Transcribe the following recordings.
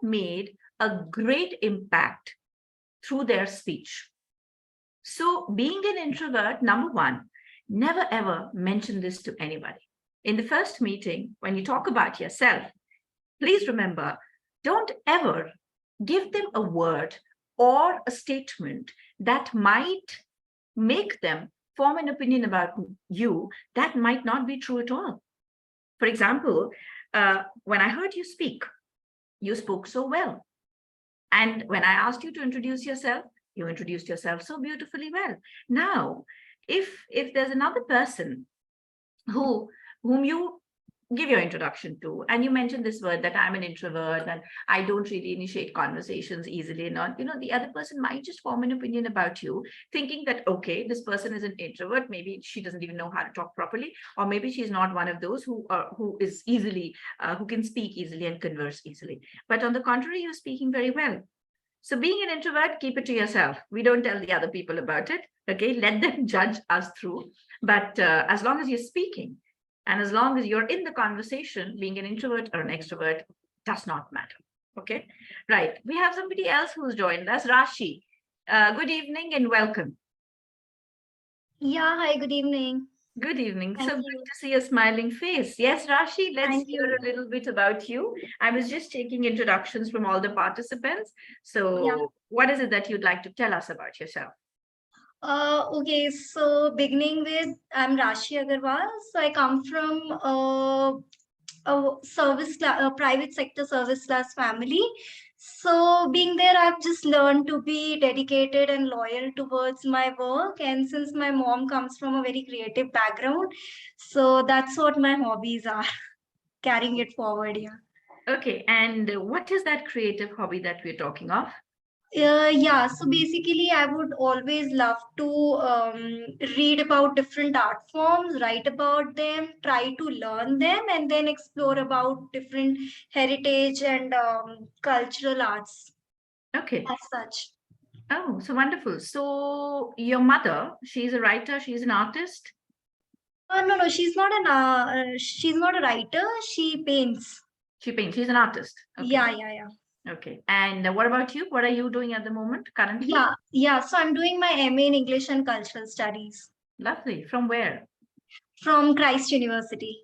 made a great impact through their speech. So being an introvert, number one, never ever mention this to anybody. In the first meeting, when you talk about yourself, please remember, don't ever give them a word or a statement that might make them form an opinion about you that might not be true at all. For example, when I heard you speak, you spoke so well. And when I asked you to introduce yourself, you introduced yourself so beautifully well. Now, if there's another person whom you give your introduction to, and you mention this word that I'm an introvert and I don't really initiate conversations easily, not, the other person might just form an opinion about you, thinking that, okay, this person is an introvert, maybe she doesn't even know how to talk properly, or maybe she's not one of those who is easily who can speak easily and converse easily. But on the contrary, you're speaking very well. So being an introvert, keep it to yourself. We don't tell the other people about it. Okay, let them judge us through. But as long as you're speaking, and as long as you're in the conversation, being an introvert or an extrovert does not matter. Okay, right. We have somebody else who's joined us, Rashi. Good evening and welcome. Yeah, hi, good evening. Good evening. Thank So you. good to see a smiling face. Yes, Rashi, let's Thank hear you. a little bit about you. I was just taking introductions from all the participants. So Yeah. what is it that you'd like to tell us about yourself? Okay, so beginning with, I'm Rashi Agarwal. So I come from a private sector service class family. So being there, I've just learned to be dedicated and loyal towards my work. And since my mom comes from a very creative background, so that's what my hobbies are, carrying it forward. Yeah. Okay, and what is that creative hobby that we're talking of? Yeah, so basically, I would always love to read about different art forms, write about them, try to learn them, and then explore about different heritage and cultural arts Okay. as such. Oh, so wonderful. So your mother, she's a writer, she's an artist. No, she's not a writer. She paints. She paints, she's an artist. Okay. Yeah. Okay. And what about you? What are you doing at the moment currently? Yeah. So I'm doing my MA in English and Cultural Studies Lovely. From where? from Christ University.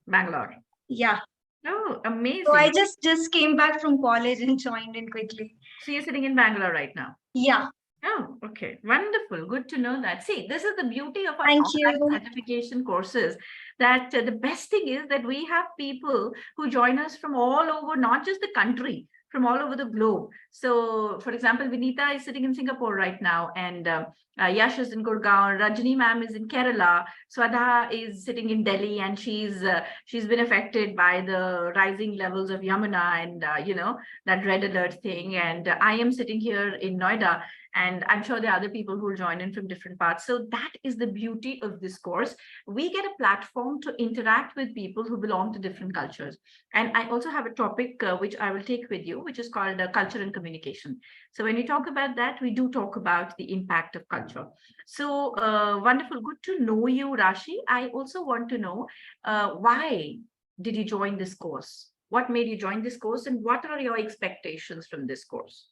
Bangalore. Yeah. Oh, So I amazing. just came back from college and joined in quickly. So you're sitting in Bangalore right now. Yeah. Oh, okay. Wonderful. Good to know that. See, this is the beauty of our Thank online you. certification courses, that the best thing is that we have people who join us from all over, not just the country, from all over the globe. So, for example, Vinita is sitting in Singapore right now, and Yash is in Gurgaon, Rajni ma'am is in Kerala, Swadha is sitting in Delhi, and she's been affected by the rising levels of Yamuna and that red alert thing. And I am sitting here in Noida, and I'm sure there are other people who will join in from different parts. So that is the beauty of this course. We get a platform to interact with people who belong to different cultures. And I also have a topic which I will take with you, which is called culture and communication. So when we talk about that, we do talk about the impact of culture. So wonderful. Good to know you, Rashi. I also want to know why did you join this course? What made you join this course, and what are your expectations from this course?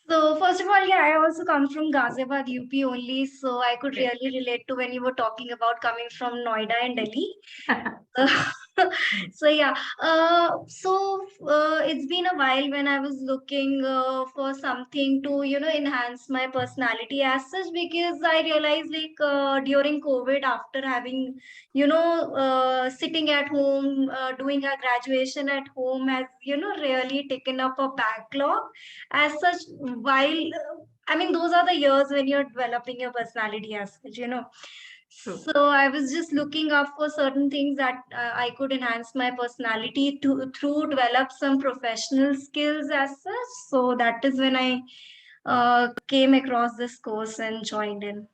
So first of all, yeah, I also come from Ghaziabad, UP only, so I could Okay. really relate to when you were talking about coming from Noida and Delhi. So yeah, it's been a while when I was looking for something to enhance my personality as such, because I realized like during COVID, after having sitting at home doing a graduation at home has really taken up a backlog as such. While I mean, those are the years when you're developing your personality as such. True. So I was just looking up for certain things that I could enhance my personality to through develop some professional skills as such. So that is when I came across this course and joined in.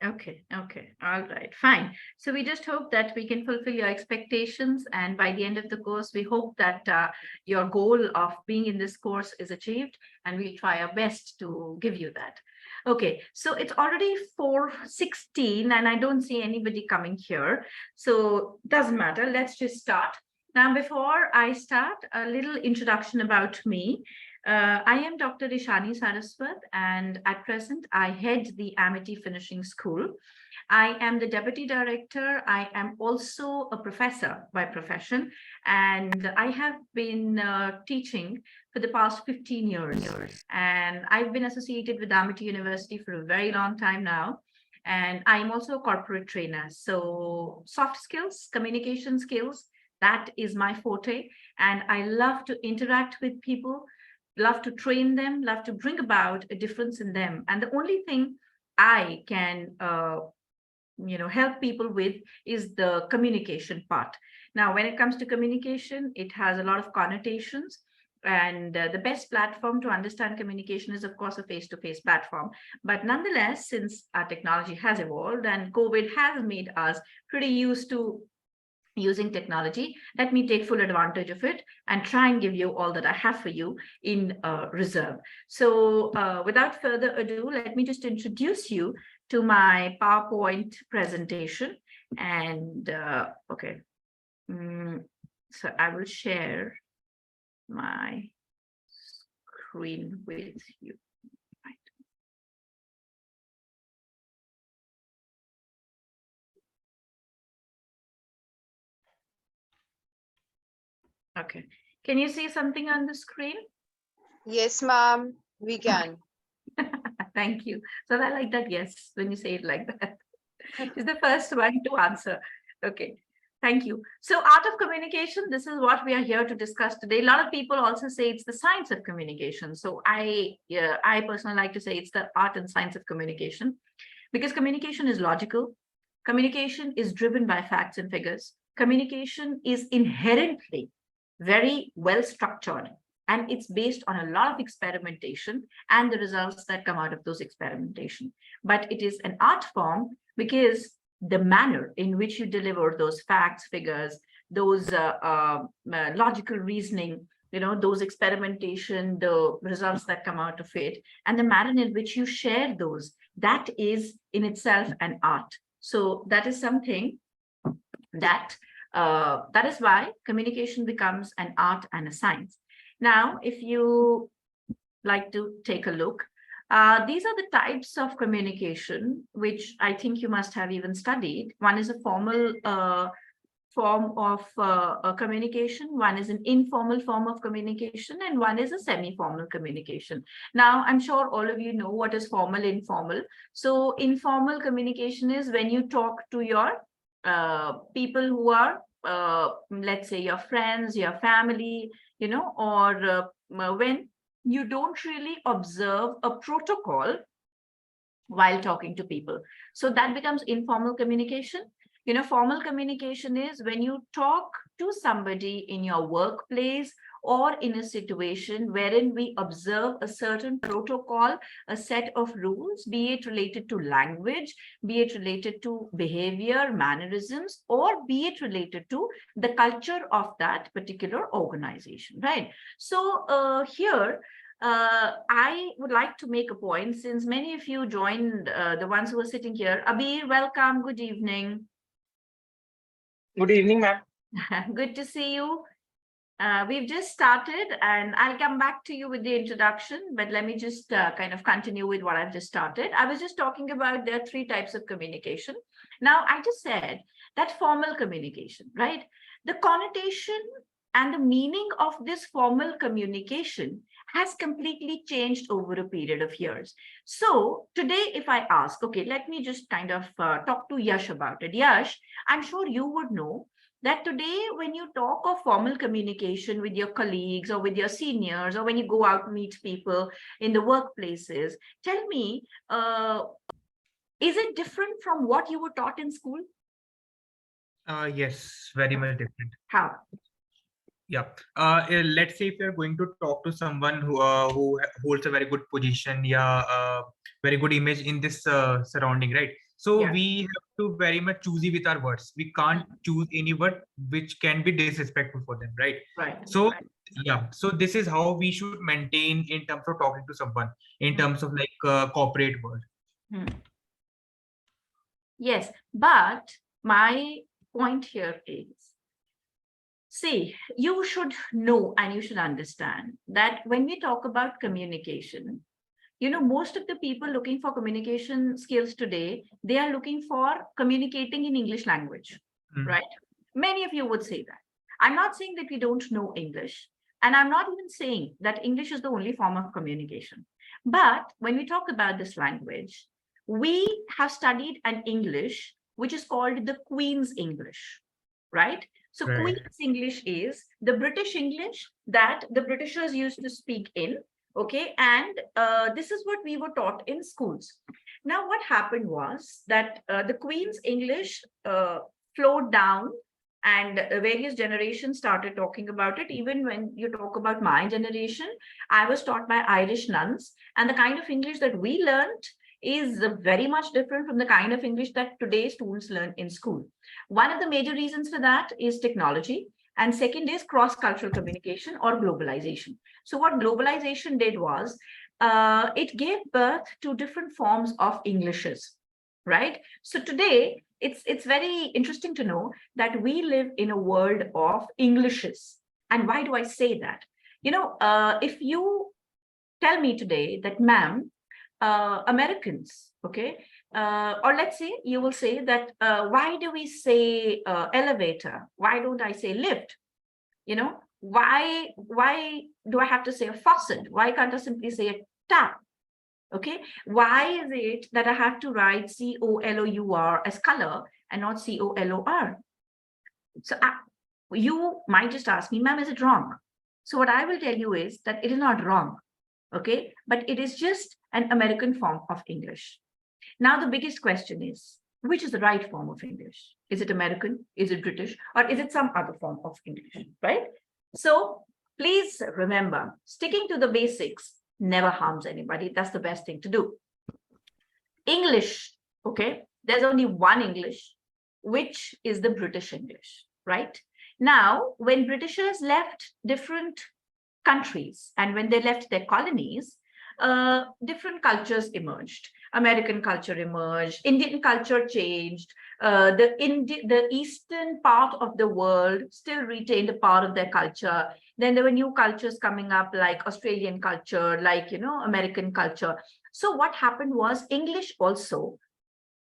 Okay, okay. All right, fine. So we just hope that we can fulfill your expectations. And by the end of the course, we hope that your goal of being in this course is achieved, and we'll try our best to give you that. Okay, so it's already 4:16 and I don't see anybody coming here. So doesn't matter. Let's just start. Now, before I start, a little introduction about me. I am Dr. Ishani Saraswat, and at present, I head the Amity Finishing School. I am the deputy director. I am also a professor by profession, and I have been teaching for the past 15 years. And I've been associated with Amity University for a very long time now. And I'm also a corporate trainer. So, soft skills, communication skills, that is my forte. And I love to interact with people, love to train them, love to bring about a difference in them. And the only thing I can help people with is the communication part. Now, when it comes to communication, it has a lot of connotations. And the best platform to understand communication is, of course, a face-to-face platform. But nonetheless, since our technology has evolved and COVID has made us pretty used to using technology, let me take full advantage of it and try and give you all that I have for you in reserve. So without further ado, let me just introduce you to my PowerPoint presentation. And okay, so I will share my screen with you. Okay, can you see something on the screen? Yes, ma'am, we can. Thank you. So I like that, yes, when you say it like that. It's the first one to answer. Okay, thank you. So art of communication, this is what we are here to discuss today. A lot of people also say it's the science of communication. So I personally like to say it's the art and science of communication, because communication is logical. Communication is driven by facts and figures. Communication is inherently very well structured, and it's based on a lot of experimentation and the results that come out of those experimentation. But it is an art form because the manner in which you deliver those facts, figures, those logical reasoning, those experimentation, the results that come out of it, and the manner in which you share those, that is in itself an art. So that is something that that is why communication becomes an art and a science. Now, if you like to take a look, these are the types of communication which I think you must have even studied. One is a formal form of communication, one is an informal form of communication, and one is a semi-formal communication. Now, I'm sure all of you know what is formal, informal. So informal communication is when you talk to your people who are, let's say, your friends, your family, or when you don't really observe a protocol while talking to people. So that becomes informal communication. Formal communication is when you talk to somebody in your workplace or in a situation wherein we observe a certain protocol, a set of rules, be it related to language, be it related to behavior, mannerisms, or be it related to the culture of that particular organization, right? So here, I would like to make a point, since many of you joined, the ones who are sitting here. Abir, welcome. Good evening. Good evening, ma'am. Good to see you. We've just started, and I'll come back to you with the introduction, but let me just kind of continue with what I've just started. I was just talking about there are three types of communication. Now, I just said that formal communication, right? The connotation and the meaning of this formal communication has completely changed over a period of years. So today, if I ask, okay, let me just kind of talk to Yash about it. Yash, I'm sure you would know that today, when you talk of formal communication with your colleagues or with your seniors, or when you go out and meet people in the workplaces, tell me, is it different from what you were taught in school? Yes, very much different. How? Yeah. Let's say if you're going to talk to someone who holds a very good position, yeah, very good image in this surrounding, right? So Yeah. we have to very much choosy with our words. We can't choose any word which can be disrespectful for them, right? Right. So Right. yeah, so this is how we should maintain in terms of talking to someone, in terms of like corporate world. Yes, but my point here is, See, you should know and you should understand that when we talk about communication, most of the people looking for communication skills today, they are looking for communicating in English language, right? Many of you would say that. I'm not saying that we don't know English, and I'm not even saying that English is the only form of communication. But when we talk about this language, we have studied an English which is called the Queen's English, right? So Right. Queen's English is the British English that the Britishers used to speak in. Okay, and this is what we were taught in schools. Now, what happened was that the Queen's English flowed down, and various generations started talking about it. Even when you talk about my generation, I was taught by Irish nuns, and the kind of English that we learned is very much different from the kind of English that today's students learn in school. One of the major reasons for that is technology, and second is cross-cultural communication or globalization. So what globalization did was, it gave birth to different forms of Englishes, right? So today, it's very interesting to know that we live in a world of Englishes. And why do I say that? If you tell me today that, ma'am, Americans, okay, or let's say you will say that, why do we say elevator? Why don't I say lift? Why do I have to say a faucet? Why can't I simply say a tap? Okay, why is it that I have to write COLOUR as color and not COLOR? So you might just ask me, ma'am, is it wrong? So what I will tell you is that it is not wrong, okay, but it is just an American form of English. Now, the biggest question is, which is the right form of English? Is it American? Is it British? Or is it some other form of English, right? So please remember, sticking to the basics never harms anybody. That's the best thing to do. English, okay? There's only one English, which is the British English, right? Now, when Britishers left different countries and when they left their colonies, different cultures emerged. American culture emerged, Indian culture changed, the eastern part of the world still retained a part of their culture. Then there were new cultures coming up, like Australian culture, like, American culture. So what happened was English also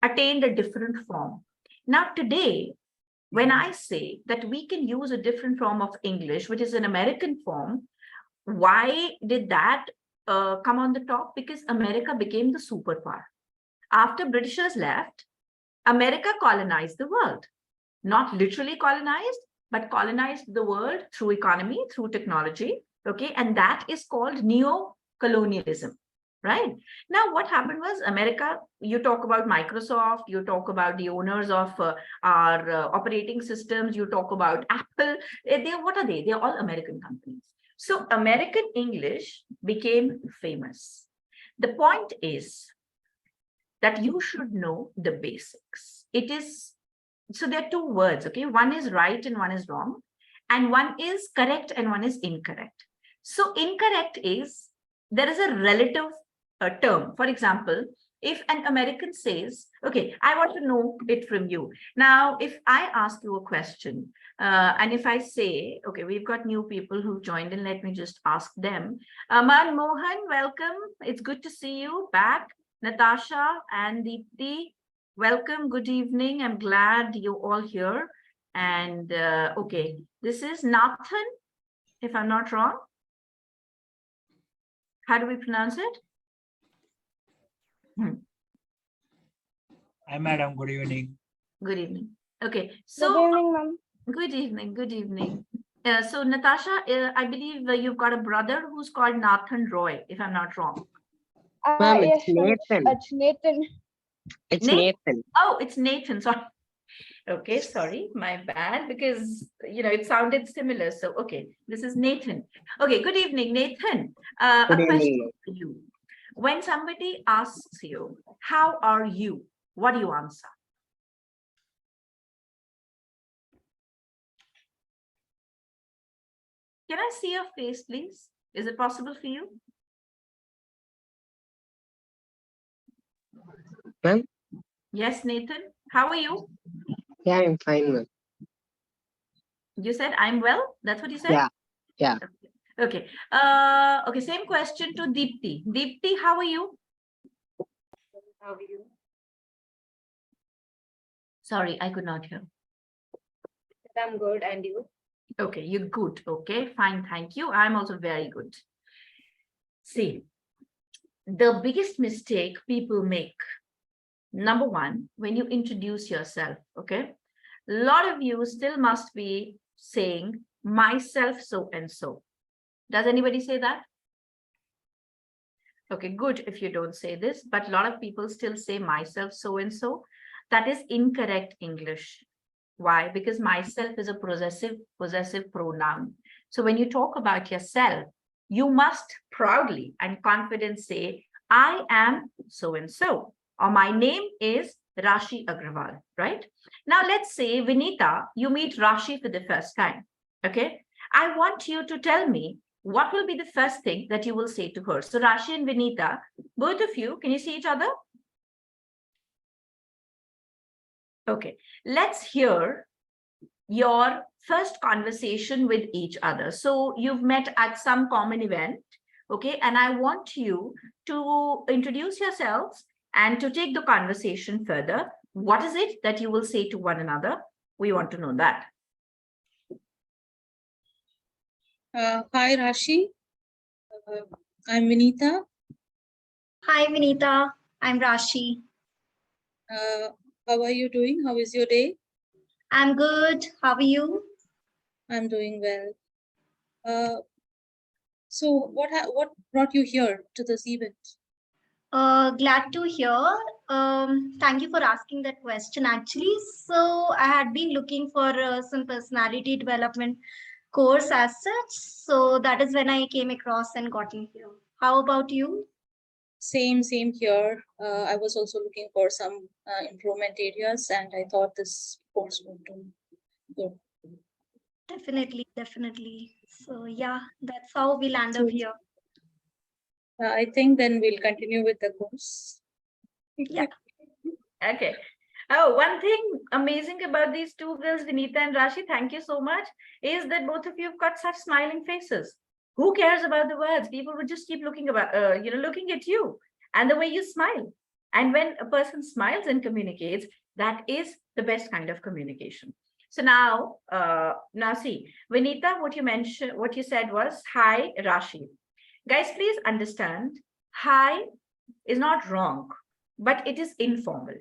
attained a different form. Now today, when I say that we can use a different form of English, which is an American form, why did that come on the top? Because America became the superpower. After Britishers left, America colonized the world. Not literally colonized, but colonized the world through economy, through technology. Okay, and that is called neo-colonialism. Right now, what happened was America. You talk about Microsoft, you talk about the owners of our operating systems, you talk about Apple. What are they? They're all American companies. So American English became famous. The point is that you should know the basics. So there are two words, okay? One is right and one is wrong, and one is correct and one is incorrect. So incorrect is, there is a relative term. For example, if an American says, okay, I want to know it from you. Now, if I ask you a question, and if I say, okay, we've got new people who've joined in, let me just ask them. Aman Mohan, welcome. It's good to see you back. Natasha and Deepti, welcome. Good evening. I'm glad you're all here. And okay, this is Nathan, if I'm not wrong. How do we pronounce it? Hi, madam. Good evening. Good evening. Okay, so Good evening, ma'am. good evening. Good evening. So Natasha, I believe you've got a brother who's called Nathan Roy, if I'm not wrong. Yes, it's ma'am, Nathan. it's Nathan. It's Nathan. Nathan. Oh, it's Nathan. Sorry. Okay, sorry, my bad, because it sounded similar. So okay, this is Nathan. Okay, good evening, Nathan. A Good question evening. for you. When somebody asks you, how are you? What do you answer? Can I see your face, please? Is it possible for you? Ma'am? Yes, Nathan. How are you? Yeah, I'm fine, ma'am. You said I'm well? That's what you said? Yeah, yeah. Okay. Okay, same question to Deepti. Deepti, how are you? How are you? Sorry, I could not hear. I'm good, and you? Okay, you're good. Okay, fine. Thank you. I'm also very good. See, the biggest mistake people make, number one, when you introduce yourself, okay? A lot of you still must be saying myself so and so. Does anybody say that? Okay, good if you don't say this, but a lot of people still say myself so and so. That is incorrect English. Why? Because myself is a possessive pronoun. So when you talk about yourself, you must proudly and confidently say, I am so and so, or my name is Rashi Agrawal, right? Now let's say, Vinita, you meet Rashi for the first time. Okay. I want you to tell me what will be the first thing that you will say to her. So Rashi and Vinita, both of you, can you see each other? Okay, let's hear your first conversation with each other. So you've met at some common event, okay? And I want you to introduce yourselves and to take the conversation further. What is it that you will say to one another? We want to know that. Hi, Rashi. I'm Vinita. Hi, Vinita. I'm Rashi. How are you doing? How is your day? I'm good. How are you? I'm doing well. So what brought you here to this event? Glad to hear. Thank you for asking that question, actually. So I had been looking for some personality development course as such. So that is when I came across and got in here. How about you? Same here. I was also looking for some improvement areas, and I thought this course would do good. Definitely. So yeah, that's how we land up So- here. I think then we'll continue with the course. Yeah. Okay. Oh, one thing amazing about these two girls, Vinita and Rashi, thank you so much, is that both of you have got such smiling faces. Who cares about the words? People would just keep looking looking at you and the way you smile. And when a person smiles and communicates, that is the best kind of communication. So now see, Vinita, what you said was, hi, Rashi. Guys, please understand, hi is not wrong, but it is informal.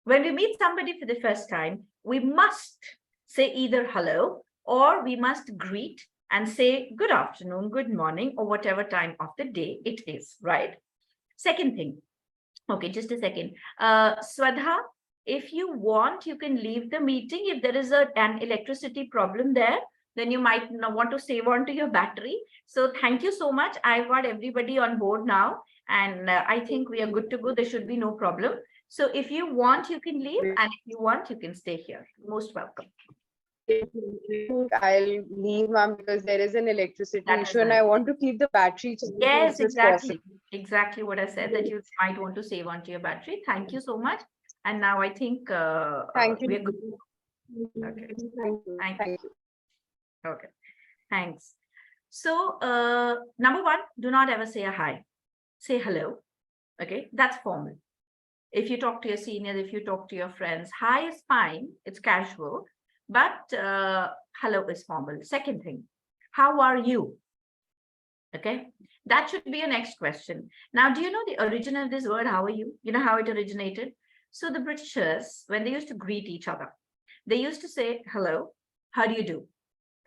When we meet somebody for the first time, we must say either hello or we must greet and say good afternoon, good morning, or whatever time of the day it is, right? Second thing, okay, just a second. Swadha, if you want, you can leave the meeting. If there is an electricity problem there, then you might want to save on to your battery. So thank you so much. I've got everybody on board now, and I think we are good to go. There should be no problem. So if you want, you can leave, and if you want, you can stay here. Most welcome. I'll leave, ma'am, because there is an electricity That is issue and nice. I want to keep the battery charged Yes, as much as possible. exactly what I said, that you might want to save onto your battery. Thank you so much. And now I think Thank you. we're good. Okay. Thank Thank you. Okay, thanks. So number one, do not ever say a hi. Say hello. Okay, that's formal. If you talk to your seniors, if you talk to your friends, hi is fine, it's casual, but hello is formal. Second thing, how are you? Okay, that should be your next question. Now, do you know the origin of this word, how are you? You know how it originated? So the Britishers, when they used to greet each other, they used to say, hello, how do you do?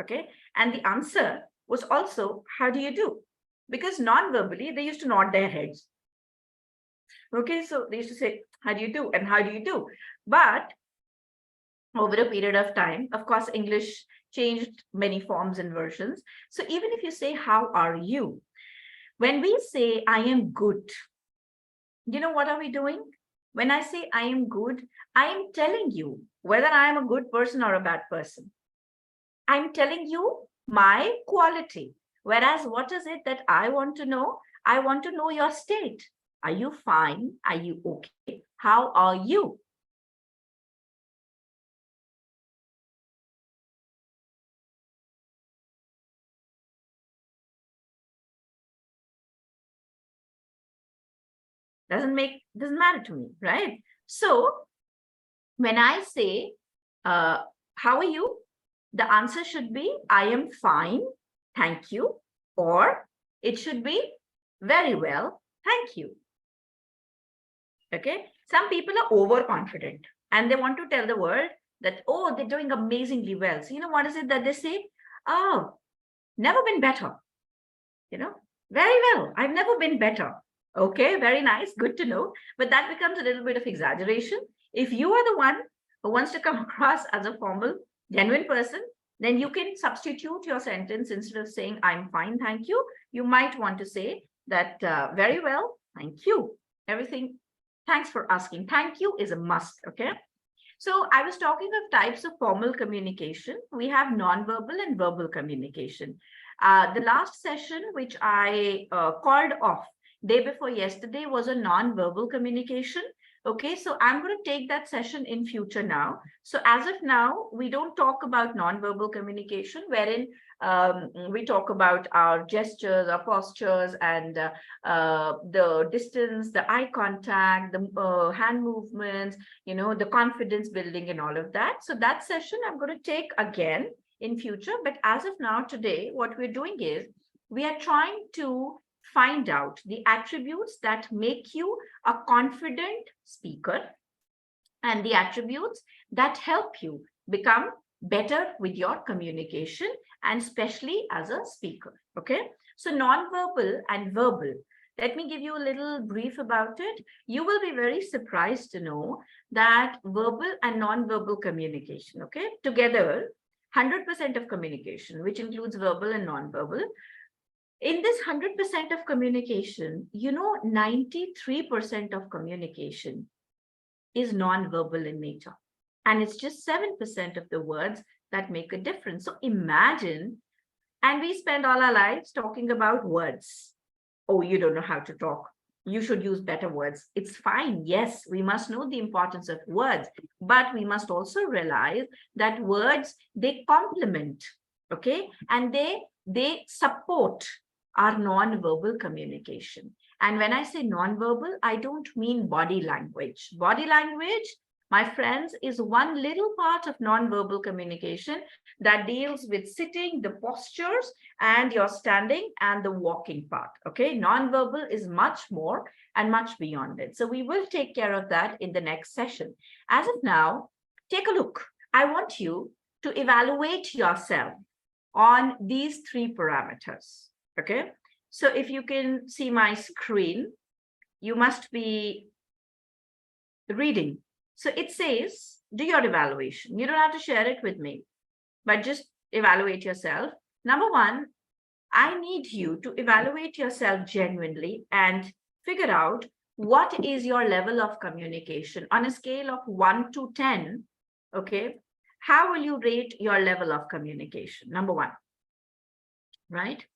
Okay, and the answer was also, how do you do? Because non-verbally, they used to nod their heads. Okay, so they used to say, how do you do? And how do you do? But over a period of time, of course, English changed many forms and versions. So even if you say, how are you? When we say, I am good, you know, what are we doing? When I say I am good, I am telling you whether I am a good person or a bad person. I'm telling you my quality. Whereas what is it that I want to know? I want to know your state. Are you fine? Are you okay? How are you? Doesn't matter to me, right? So when I say, how are you? The answer should be, I am fine, thank you. Or it should be, very well, thank you. Okay. Some people are overconfident and they want to tell the world that, oh, they're doing amazingly well. So, what is it that they say? Oh, never been better. Very well. I've never been better. Okay, very nice. Good to know. But that becomes a little bit of exaggeration. If you are the one who wants to come across as a formal, genuine person, then you can substitute your sentence. Instead of saying, I'm fine, thank you, you might want to say that, very well, thank you. Everything, thanks for asking. Thank you is a must. Okay. So I was talking of types of formal communication. We have nonverbal and verbal communication. The last session, which I called off day before yesterday, was a non-verbal communication. Okay, so I'm going to take that session in future now. So as of now, we don't talk about non-verbal communication, wherein we talk about our gestures, our postures, and the distance, the eye contact, the hand movements, the confidence building and all of that. So that session I'm going to take again in future. But as of now, today, what we're doing is we are trying to find out the attributes that make you a confident speaker and the attributes that help you become better with your communication and especially as a speaker. Okay, so non-verbal and verbal. Let me give you a little brief about it. You will be very surprised to know that verbal and non-verbal communication, okay, together 100% of communication, which includes verbal and non-verbal. In this 100% of communication, 93% of communication is non-verbal in nature. And it's just 7% of the words that make a difference. So imagine, and we spend all our lives talking about words. Oh, you don't know how to talk. You should use better words. It's fine. Yes, we must know the importance of words, but we must also realize that words, they complement, okay? And they support our non-verbal communication. And when I say non-verbal, I don't mean body language. Body language, my friends, is one little part of non-verbal communication that deals with sitting, the postures, and your standing and the walking part. Okay, non-verbal is much more and much beyond it. So we will take care of that in the next session. As of now, take a look. I want you to evaluate yourself on these 3 parameters. Okay, so if you can see my screen, you must be reading. So it says, do your evaluation. You don't have to share it with me, but just evaluate yourself. Number 1, I need you to evaluate yourself genuinely and figure out what is your level of communication on a scale of 1 to 10. Okay, how will you rate your level of communication? Number 1, right?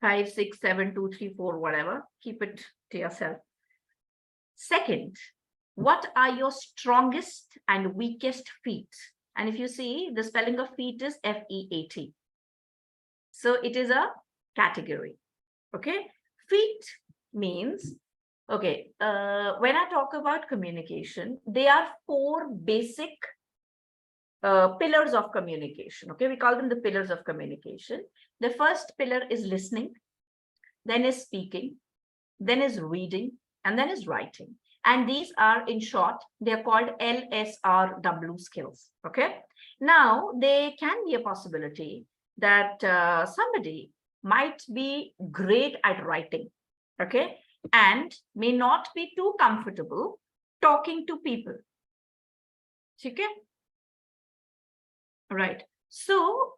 5, 6, 7, 2, 3, 4, whatever. Keep it to yourself. Second, what are your strongest and weakest feet? And if you see, the spelling of feet is F-E-A-T. So it is a category. Okay. Feet means, okay, when I talk about communication, there are 4 basic pillars of communication. Okay, we call them the pillars of communication. The first pillar is listening, then is speaking, then is reading, and then is writing. And these are, in short, they're called LSRW skills. Okay, now there can be a possibility that somebody might be great at writing, okay, and may not be too comfortable talking to people. Okay. Right. So,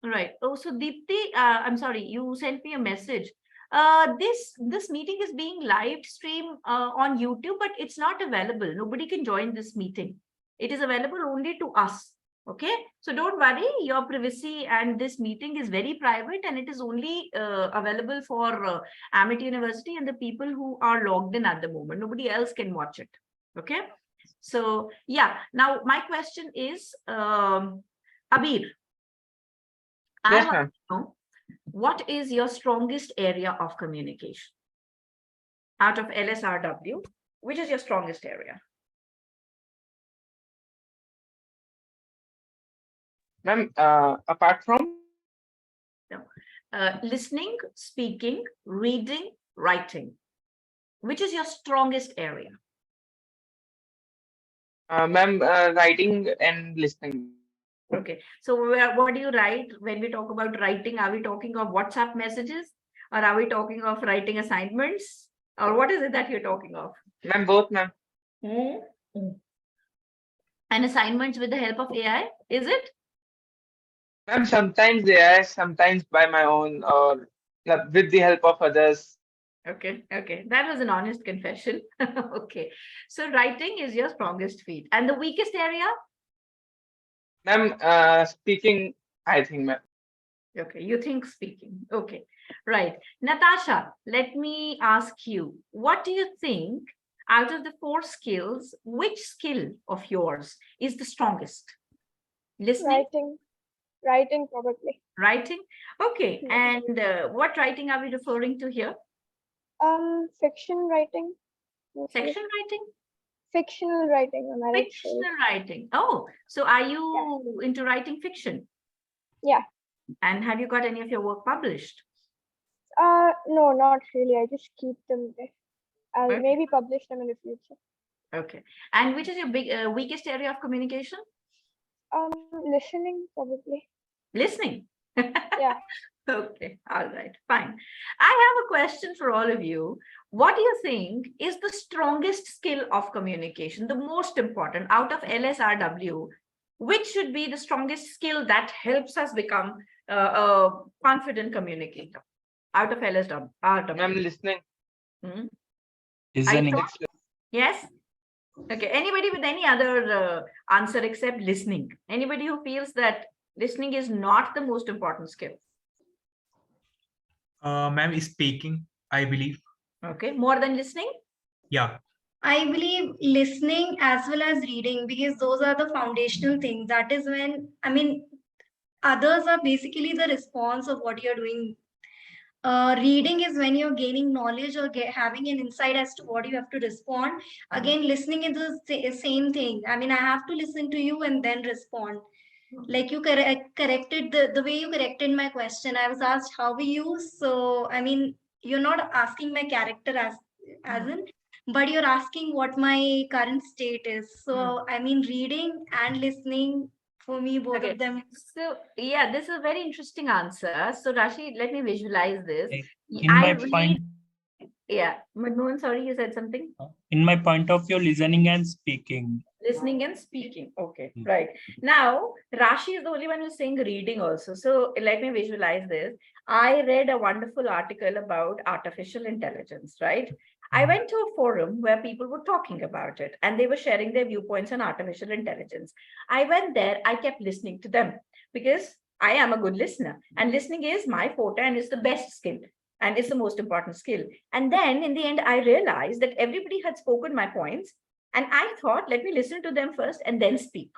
right. Oh, so Deepthi, I'm sorry, you sent me a message. This meeting is being live streamed on YouTube, but it's not available. Nobody can join this meeting. It is available only to us. Okay. So don't worry, your privacy, and this meeting is very private and it is only available for Amity University and the people who are logged in at the moment. Nobody else can watch it. Okay. So yeah, now my question is, Abir, I Yes, want ma'am. to know, what is your strongest area of communication? out of LSRW, which is your strongest area? Ma'am, apart from Listening, speaking, reading, writing. Which is your strongest area? ma'am, writing and listening. Okay. So what do you write when we talk about writing? Are we talking of WhatsApp messages, or are we talking of writing assignments, or what is it that you're talking of? Ma'am, both, ma'am. And assignments with the help of AI, is it? Ma'am, sometimes they are, sometimes by my own or with the help of others. Okay, okay. That was an honest confession. Okay. So writing is your strongest feat. And the weakest area? Ma'am, speaking, I think, ma'am. Okay, you think speaking. Okay, right. Natasha, let me ask you, what do you think out of the 4 skills, which skill of yours is the strongest? Listening, Writing probably. writing? Okay, Yeah. and what writing are we referring to here? Fiction writing. mostly. Section writing? Fictional writing, am I right? Sorry. Fictional writing. Oh, so are you into writing fiction? Yeah. And have you got any of your work published? No, not really. I just keep them there. I'll Okay. maybe publish them in the future. Okay. And which is your weakest area of communication? Listening probably. Listening. Yeah. Okay, all right, fine. I have a question for all of you. What do you think is the strongest skill of communication, the most important out of LSRW? Which should be the strongest skill that helps us become a confident communicator out of LSRW? Ma'am, listening. Hmm? Listening. Yes? Okay, anybody with any other answer except listening? Anybody who feels that listening is not the most important skill? Ma'am, is speaking, I believe. Okay, more than listening? Yeah. I believe listening as well as reading, because those are the foundational things. That is when, I mean, others are basically the response of what you're doing. Reading is when you're gaining knowledge or having an insight as to what you have to respond. Again, listening is the same thing. I mean, I have to listen to you and then respond. Like you corrected the way you corrected my question. I was asked, how are you? So, I mean, you're not asking my character as in, but you're asking what my current state is. So, I mean, reading and listening, for me, both Okay. of them. So yeah, this is a very interesting answer. So Rashi, let me visualize this. In my point, Yeah, Manmohan, sorry, you said something? in my point of view, listening and speaking. Listening and speaking. Okay, right. Now, Rashi is the only one who's saying reading also. So let me visualize this. I read a wonderful article about artificial intelligence, right? I went to a forum where people were talking about it and they were sharing their viewpoints on artificial intelligence. I went there, I kept listening to them because I am a good listener and listening is my forte and it's the best skill and it's the most important skill. And then in the end, I realized that everybody had spoken my points and I thought, let me listen to them first and then speak.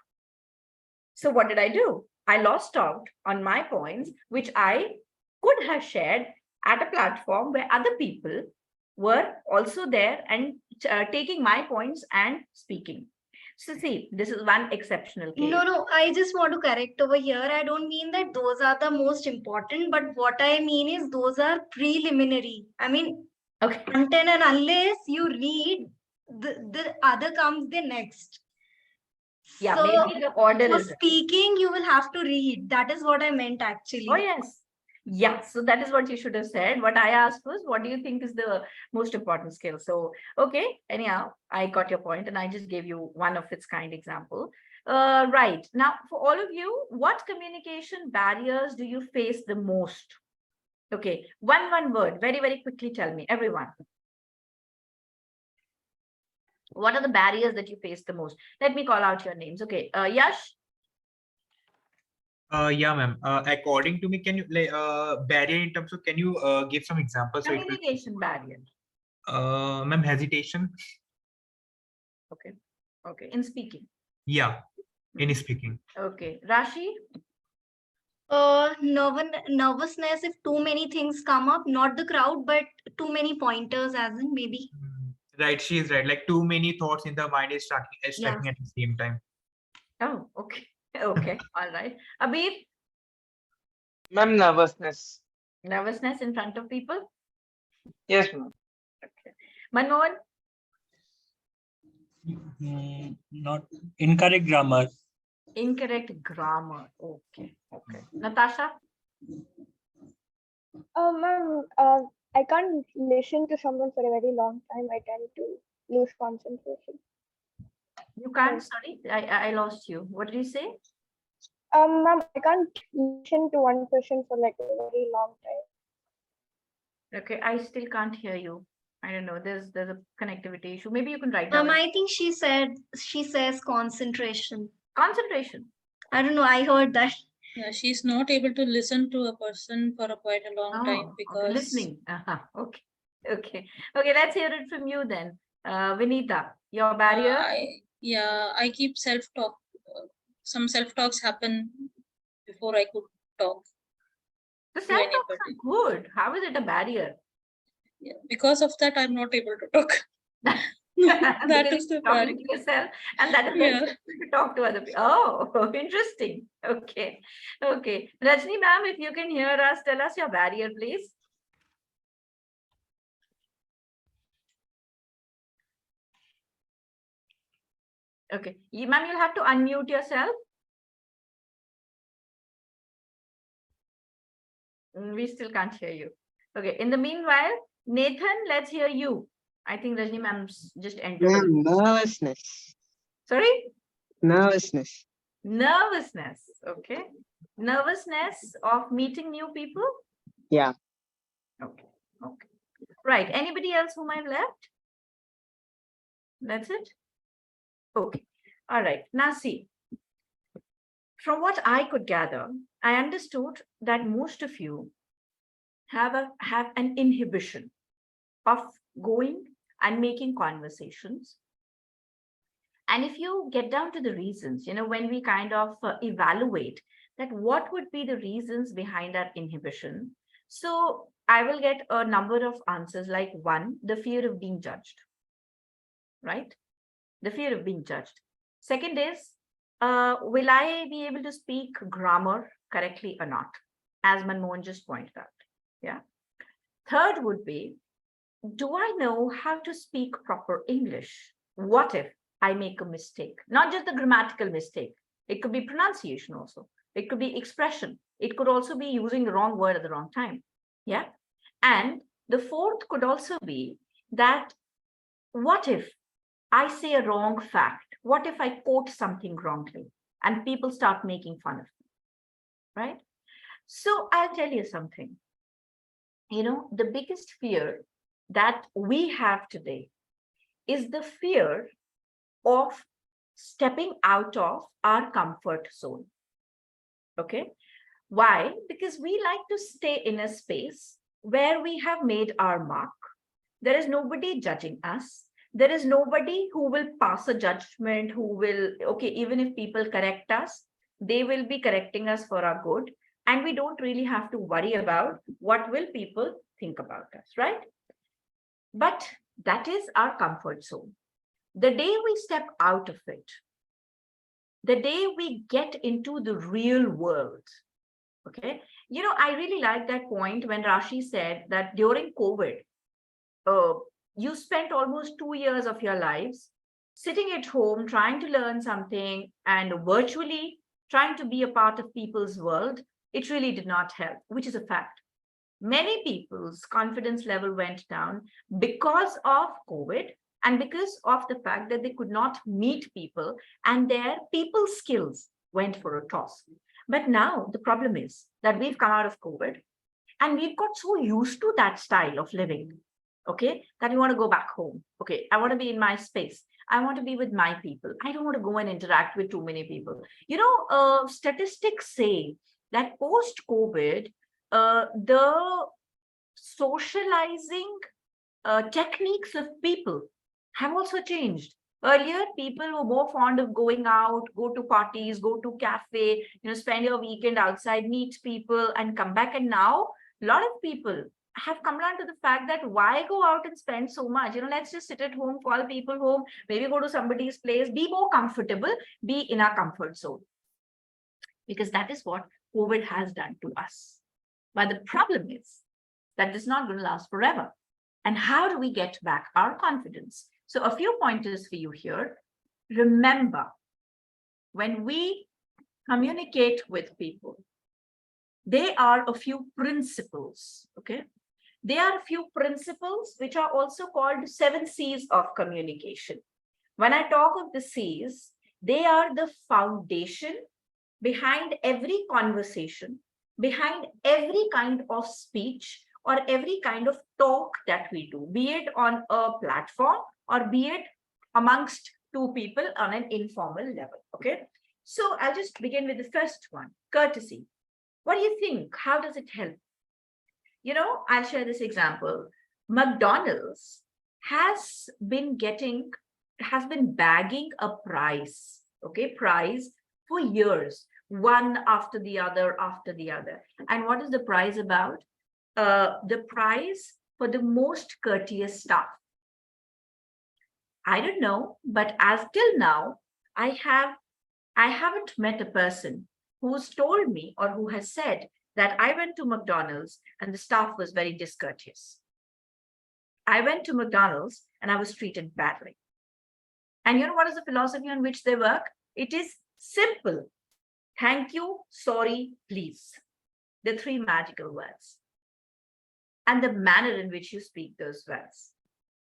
So what did I do? I lost out on my points, which I could have shared at a platform where other people were also there and taking my points and speaking. So see, this is one exceptional case. No, I just want to correct over here. I don't mean that those are the most important, but what I mean is those are preliminary. I mean, Okay. until and unless you read, the other comes the next. Yeah, So maybe the order for is. speaking, you will have to read. That is what I meant actually. Oh, yes. Yeah, so that is what you should have said. What I asked was, what do you think is the most important skill? So, okay, anyhow, I got your point and I just gave you one of its kind example. Right, now for all of you, what communication barriers do you face the most? Okay, one word, very, very quickly tell me, everyone. What are the barriers that you face the most? Let me call out your names. Okay, Yash? Yeah, ma'am. According to me, can you barrier in terms of, can you give some examples? So it will, Communication barrier. ma'am, hesitation. Okay, okay, in speaking. Yeah, in speaking. Okay, Rashi? Nervousness if too many things come up, not the crowd, but too many pointers, as in maybe. Right, she is right. Like too many thoughts in the mind is stacking at the same time. Oh, okay. Okay. All right. Abir, Ma'am, nervousness. nervousness in front of people. Yes, ma'am. Okay. Manmohan, Not incorrect grammar. incorrect grammar. Okay. Okay. Natasha, Ma'am, I can't listen to someone for a very long time. I tend to lose concentration. you can't. Sorry, I lost you. What did you say? Ma'am, I can't listen to one person for like a very long time. Okay, I still can't hear you. I don't know. There's a connectivity issue. Maybe you can write down. I think she says concentration. Concentration. I don't know. I heard that. Yeah, she's not able to listen to a person for quite a long time Oh, because okay. Listening. Okay. Okay. Okay. Let's hear it from you then. Vinita, your barrier. I keep self-talk. Some self-talks happen before I could talk. The to self-talks are anybody. good. How is it a barrier? Yeah, because of that, I'm not able to talk. that Because is the you're talking barrier. to yourself, and that is Yeah. to talk to other people. Oh, interesting. Okay. Okay. Rajni ma'am, if you can hear us, tell us your barrier, please. Okay. Ma'am, you'll have to unmute yourself. We still can't hear you. Okay. In the meanwhile, Nathan, let's hear you. I think Rajni ma'am's just entered. Ma'am, nervousness. Sorry? Nervousness. Nervousness. Okay. Nervousness of meeting new people? Yeah. Okay. Okay. Right. Anybody else whom I've left? That's it? Okay. All right. Now see, from what I could gather, I understood that most of you have an inhibition of going and making conversations. And if you get down to the reasons, when we kind of evaluate that what would be the reasons behind our inhibition. So I will get a number of answers like one, the fear of being judged, right? The fear of being judged. Second is, will I be able to speak grammar correctly or not? As Manmohan just pointed out. Yeah. Third would be, do I know how to speak proper English? What if I make a mistake? Not just the grammatical mistake. It could be pronunciation also. It could be expression. It could also be using the wrong word at the wrong time. Yeah. And the fourth could also be that what if I say a wrong fact? What if I quote something wrongly and people start making fun of me? Right? So I'll tell you something. The biggest fear that we have today is the fear of stepping out of our comfort zone. Okay. Why? Because we like to stay in a space where we have made our mark. There is nobody judging us. There is nobody who will pass a judgment, who will, okay, even if people correct us, they will be correcting us for our good. And we don't really have to worry about what will people think about us, right? But that is our comfort zone. The day we step out of it, the day we get into the real world, okay? I really like that point when Rashi said that during COVID, you spent almost 2 years of your lives sitting at home, trying to learn something and virtually trying to be a part of people's world. It really did not help, which is a fact. Many people's confidence level went down because of COVID and because of the fact that they could not meet people and their people skills went for a toss. But now the problem is that we've come out of COVID and we've got so used to that style of living, okay, that we want to go back home. Okay, I want to be in my space. I want to be with my people. I don't want to go and interact with too many people. Statistics say that post-COVID, the socializing techniques of people have also changed. Earlier, people were more fond of going out, go to parties, go to cafe, spend your weekend outside, meet people and come back. And now a lot of people have come down to the fact that why go out and spend so much? Let's just sit at home, call people home, maybe go to somebody's place, be more comfortable, be in our comfort zone. Because that is what COVID has done to us. But the problem is that this is not going to last forever. And how do we get back our confidence? So a few pointers for you here. Remember, when we communicate with people, there are a few principles, okay? There are a few principles which are also called 7 C's of communication. When I talk of the C's, they are the foundation behind every conversation, behind every kind of speech or every kind of talk that we do, be it on a platform or be it amongst two people on an informal level, okay? So I'll just begin with the first one, courtesy. What do you think? How does it help? I'll share this example. McDonald's has been bagging a prize, okay, prize for years, one after the other. And what is the prize about? The prize for the most courteous staff. I don't know, but as till now, I haven't met a person who's told me or who has said that I went to McDonald's and the staff was very discourteous. I went to McDonald's and I was treated badly. And what is the philosophy on which they work? It is simple. Thank you, sorry, please. The 3 magical words. And the manner in which you speak those words.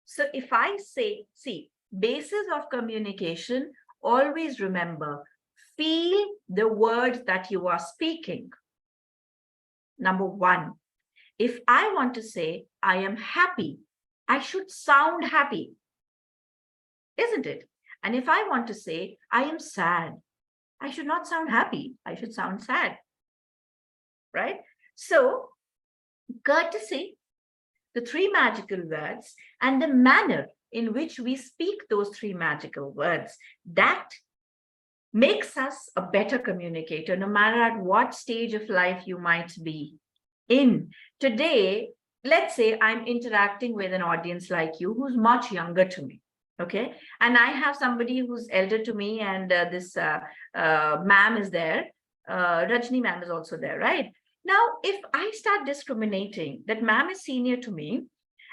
So if I say, see, basis of communication, always remember, feel the words that you are speaking. Number 1, if I want to say, I am happy, I should sound happy, isn't it? And if I want to say, I am sad, I should not sound happy, I should sound sad, right? So, courtesy, the 3 magical words, and the manner in which we speak those 3 magical words, that makes us a better communicator, no matter at what stage of life you might be in. Today, let's say I'm interacting with an audience like you who's much younger to me, okay? And I have somebody who's elder to me, and this ma'am is there. Rajni ma'am is also there, right? Now, if I start discriminating that ma'am is senior to me,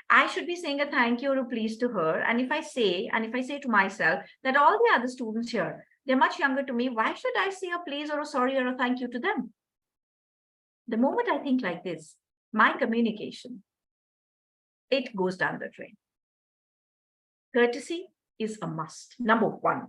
I should be saying a thank you or a please to her. And if I say to myself that all the other students here, they're much younger to me, why should I say a please or a sorry or a thank you to them? The moment I think like this, my communication, it goes down the drain. Courtesy is a must, number 1.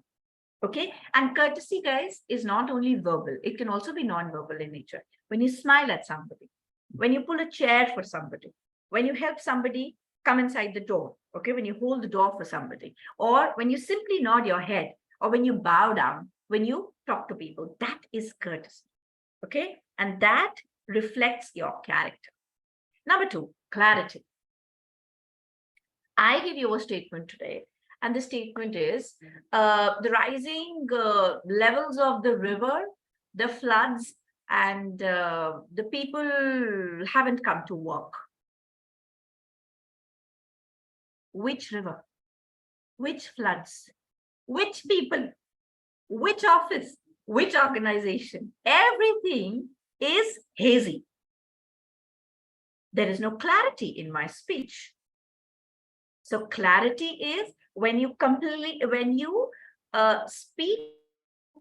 Okay, and courtesy, guys, is not only verbal, it can also be non-verbal in nature. When you smile at somebody, when you pull a chair for somebody, when you help somebody come inside the door, okay, when you hold the door for somebody, or when you simply nod your head, or when you bow down, when you talk to people, that is courtesy, okay? And that reflects your character. Number 2, clarity. I give you a statement today, and the statement is the rising levels of the river, the floods, and the people haven't come to work. Which river? Which floods? Which people? Which office? Which organization? Everything is hazy. There is no clarity in my speech. So clarity is when you speak,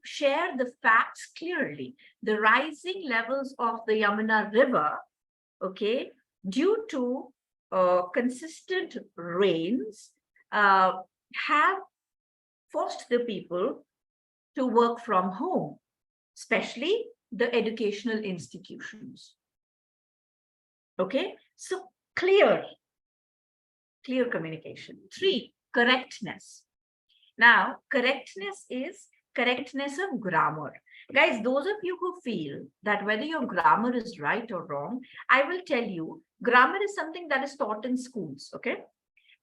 share the facts clearly. The rising levels of the Yamuna River, okay, due to consistent rains, have forced the people to work from home, especially the educational institutions. Okay, so clear communication. 3, correctness. Now, correctness is correctness of grammar. Guys, those of you who feel that whether your grammar is right or wrong, I will tell you, grammar is something that is taught in schools, okay?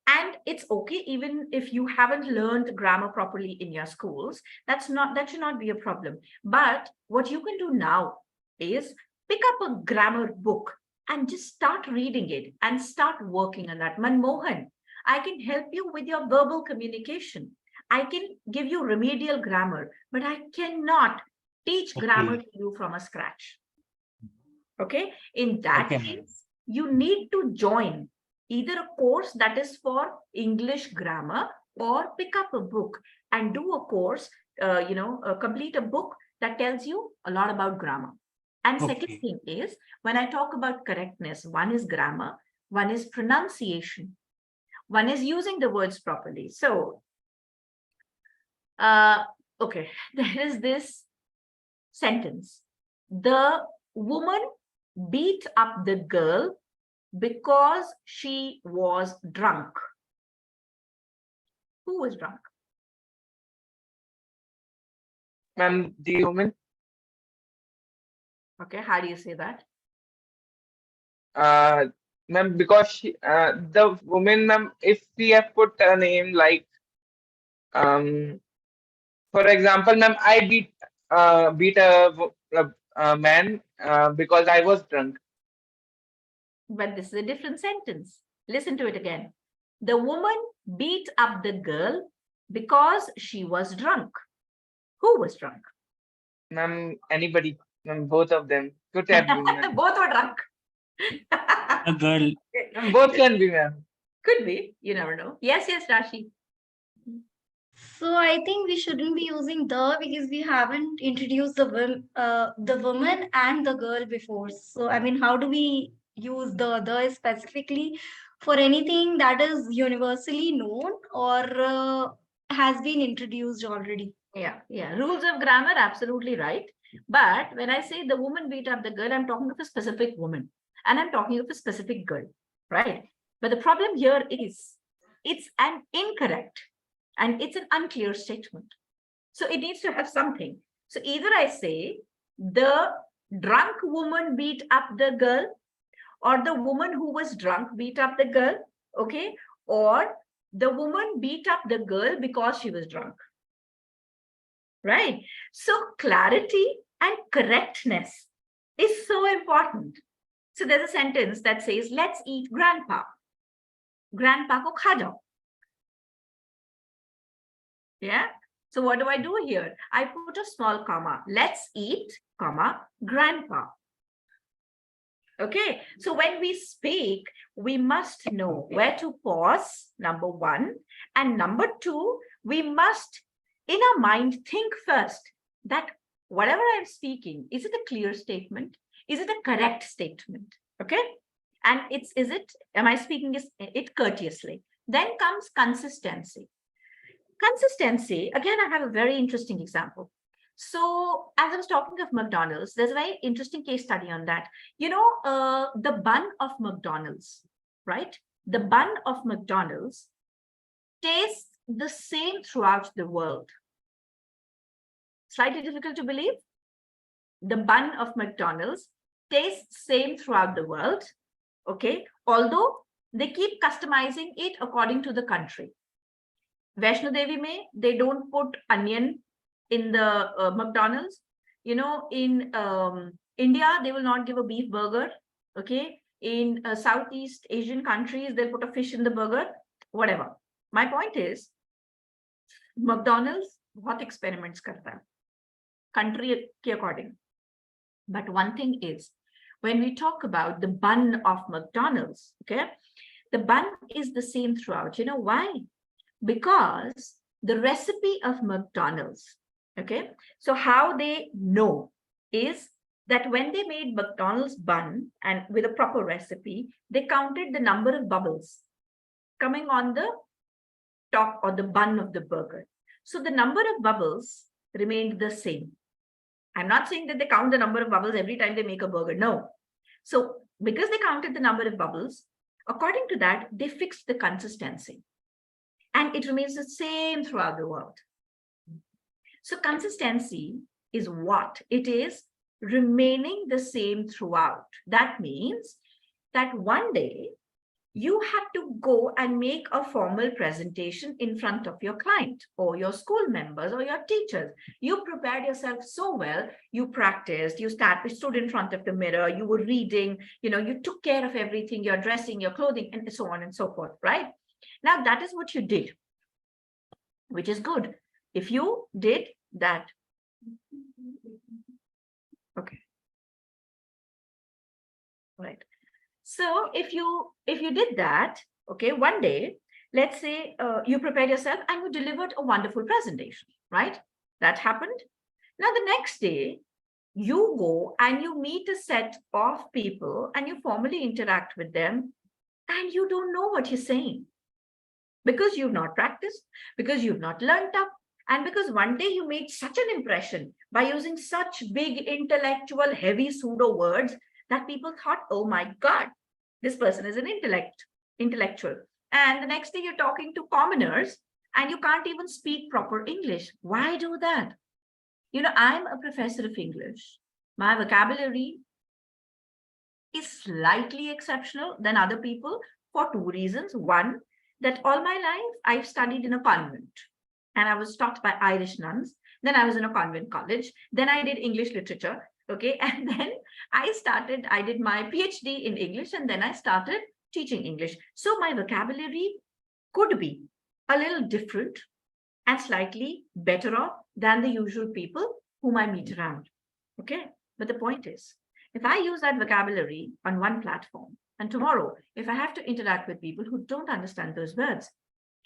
And it's okay even if you haven't learned grammar properly in your schools. That should not be a problem. But what you can do now is pick up a grammar book and just start reading it and start working on that. Manmohan, I can help you with your verbal communication. I can give you remedial grammar, but I cannot teach grammar Okay. to you from a scratch. Okay, in that Okay, ma'am. case, you need to join either a course that is for English grammar, or pick up a book and do a course, complete a book that tells you a lot about grammar. And second Okay. thing is, when I talk about correctness, one is grammar, one is pronunciation, one is using the words properly. So, okay, there is this sentence: the woman beat up the girl because she was drunk. Who was drunk? Ma'am, the woman, Okay, how do you say that? ma'am, because the woman, ma'am, if we have put a name like, for example, ma'am, I beat a man because I was drunk. But this is a different sentence. Listen to it again. The woman beat up the girl because she was drunk. Who was drunk? Ma'am, anybody, ma'am, both of them could have been, ma'am. Both were drunk. A girl. Ma'am, both can be, ma'am. Could be. You never know. Yes, Rashi. So I think we shouldn't be using the, because we haven't introduced the woman and the girl before. So I mean, how do we use the specifically for anything that is universally known or has been introduced already? Yeah. Rules of grammar, absolutely right. But when I say the woman beat up the girl, I'm talking of a specific woman, and I'm talking of a specific girl, right? But the problem here is it's an incorrect and it's an unclear statement. So it needs to have something. So either I say the drunk woman beat up the girl, or the woman who was drunk beat up the girl, okay? Or the woman beat up the girl because she was drunk. Right? So clarity and correctness is so important. So there's a sentence that says, let's eat grandpa. Grandpa ko kha jao. Yeah. So what do I do here? I put a small comma. Let's eat, comma, grandpa. Okay. So when we speak, we must know where to pause, number one. And number two, we must, in our mind, think first that whatever I'm speaking, is it a clear statement? Is it a correct statement? Okay. And am I speaking it courteously? Then comes consistency. Consistency, again, I have a very interesting example. So as I was talking of McDonald's, there's a very interesting case study on that. The bun of McDonald's, right? The bun of McDonald's tastes the same throughout the world. Slightly difficult to believe. The bun of McDonald's tastes same throughout the world, okay? Although they keep customizing it according to the country. Vaishno Devi mein, they don't put onion in the McDonald's. In India, they will not give a beef burger. Okay. In Southeast Asian countries, they'll put a fish in the burger, whatever. My point is, McDonald's बहुत experiments करता है, country के according. But one thing is, when we talk about the bun of McDonald's, okay, the bun is the same throughout. You know why? Because the recipe of McDonald's, okay, so how they know is that when they made McDonald's bun and with a proper recipe, they counted the number of bubbles coming on the top or the bun of the burger. So the number of bubbles remained the same. I'm not saying that they count the number of bubbles every time they make a burger. No. So because they counted the number of bubbles, according to that, they fixed the consistency. And it remains the same throughout the world. So consistency is what? It is remaining the same throughout. That means that one day you had to go and make a formal presentation in front of your client or your school members or your teachers. You prepared yourself so well, you practiced, you stood in front of the mirror, you were reading, you took care of everything, your dressing, your clothing, and so on and so forth, right? Now, that is what you did, which is good. If you did that, okay. Right. So if you did that, okay, one day, let's say you prepared yourself and you delivered a wonderful presentation, right? That happened. Now the next day, you go and you meet a set of people and you formally interact with them and you don't know what you're saying because you've not practiced, because you've not learned up, and because one day you made such an impression by using such big intellectual heavy pseudo words that people thought, oh my God, this person is an intellectual. And the next day you're talking to commoners and you can't even speak proper English. Why do that? I'm a professor of English. My vocabulary is slightly exceptional than other people for two reasons. One, that all my life I've studied in a convent and I was taught by Irish nuns. Then I was in a convent college. Then I did English literature. Okay. And then I did my PhD in English and then I started teaching English. So my vocabulary could be a little different and slightly better off than the usual people whom I meet around. Okay. But the point is, if I use that vocabulary on one platform and tomorrow, if I have to interact with people who don't understand those words,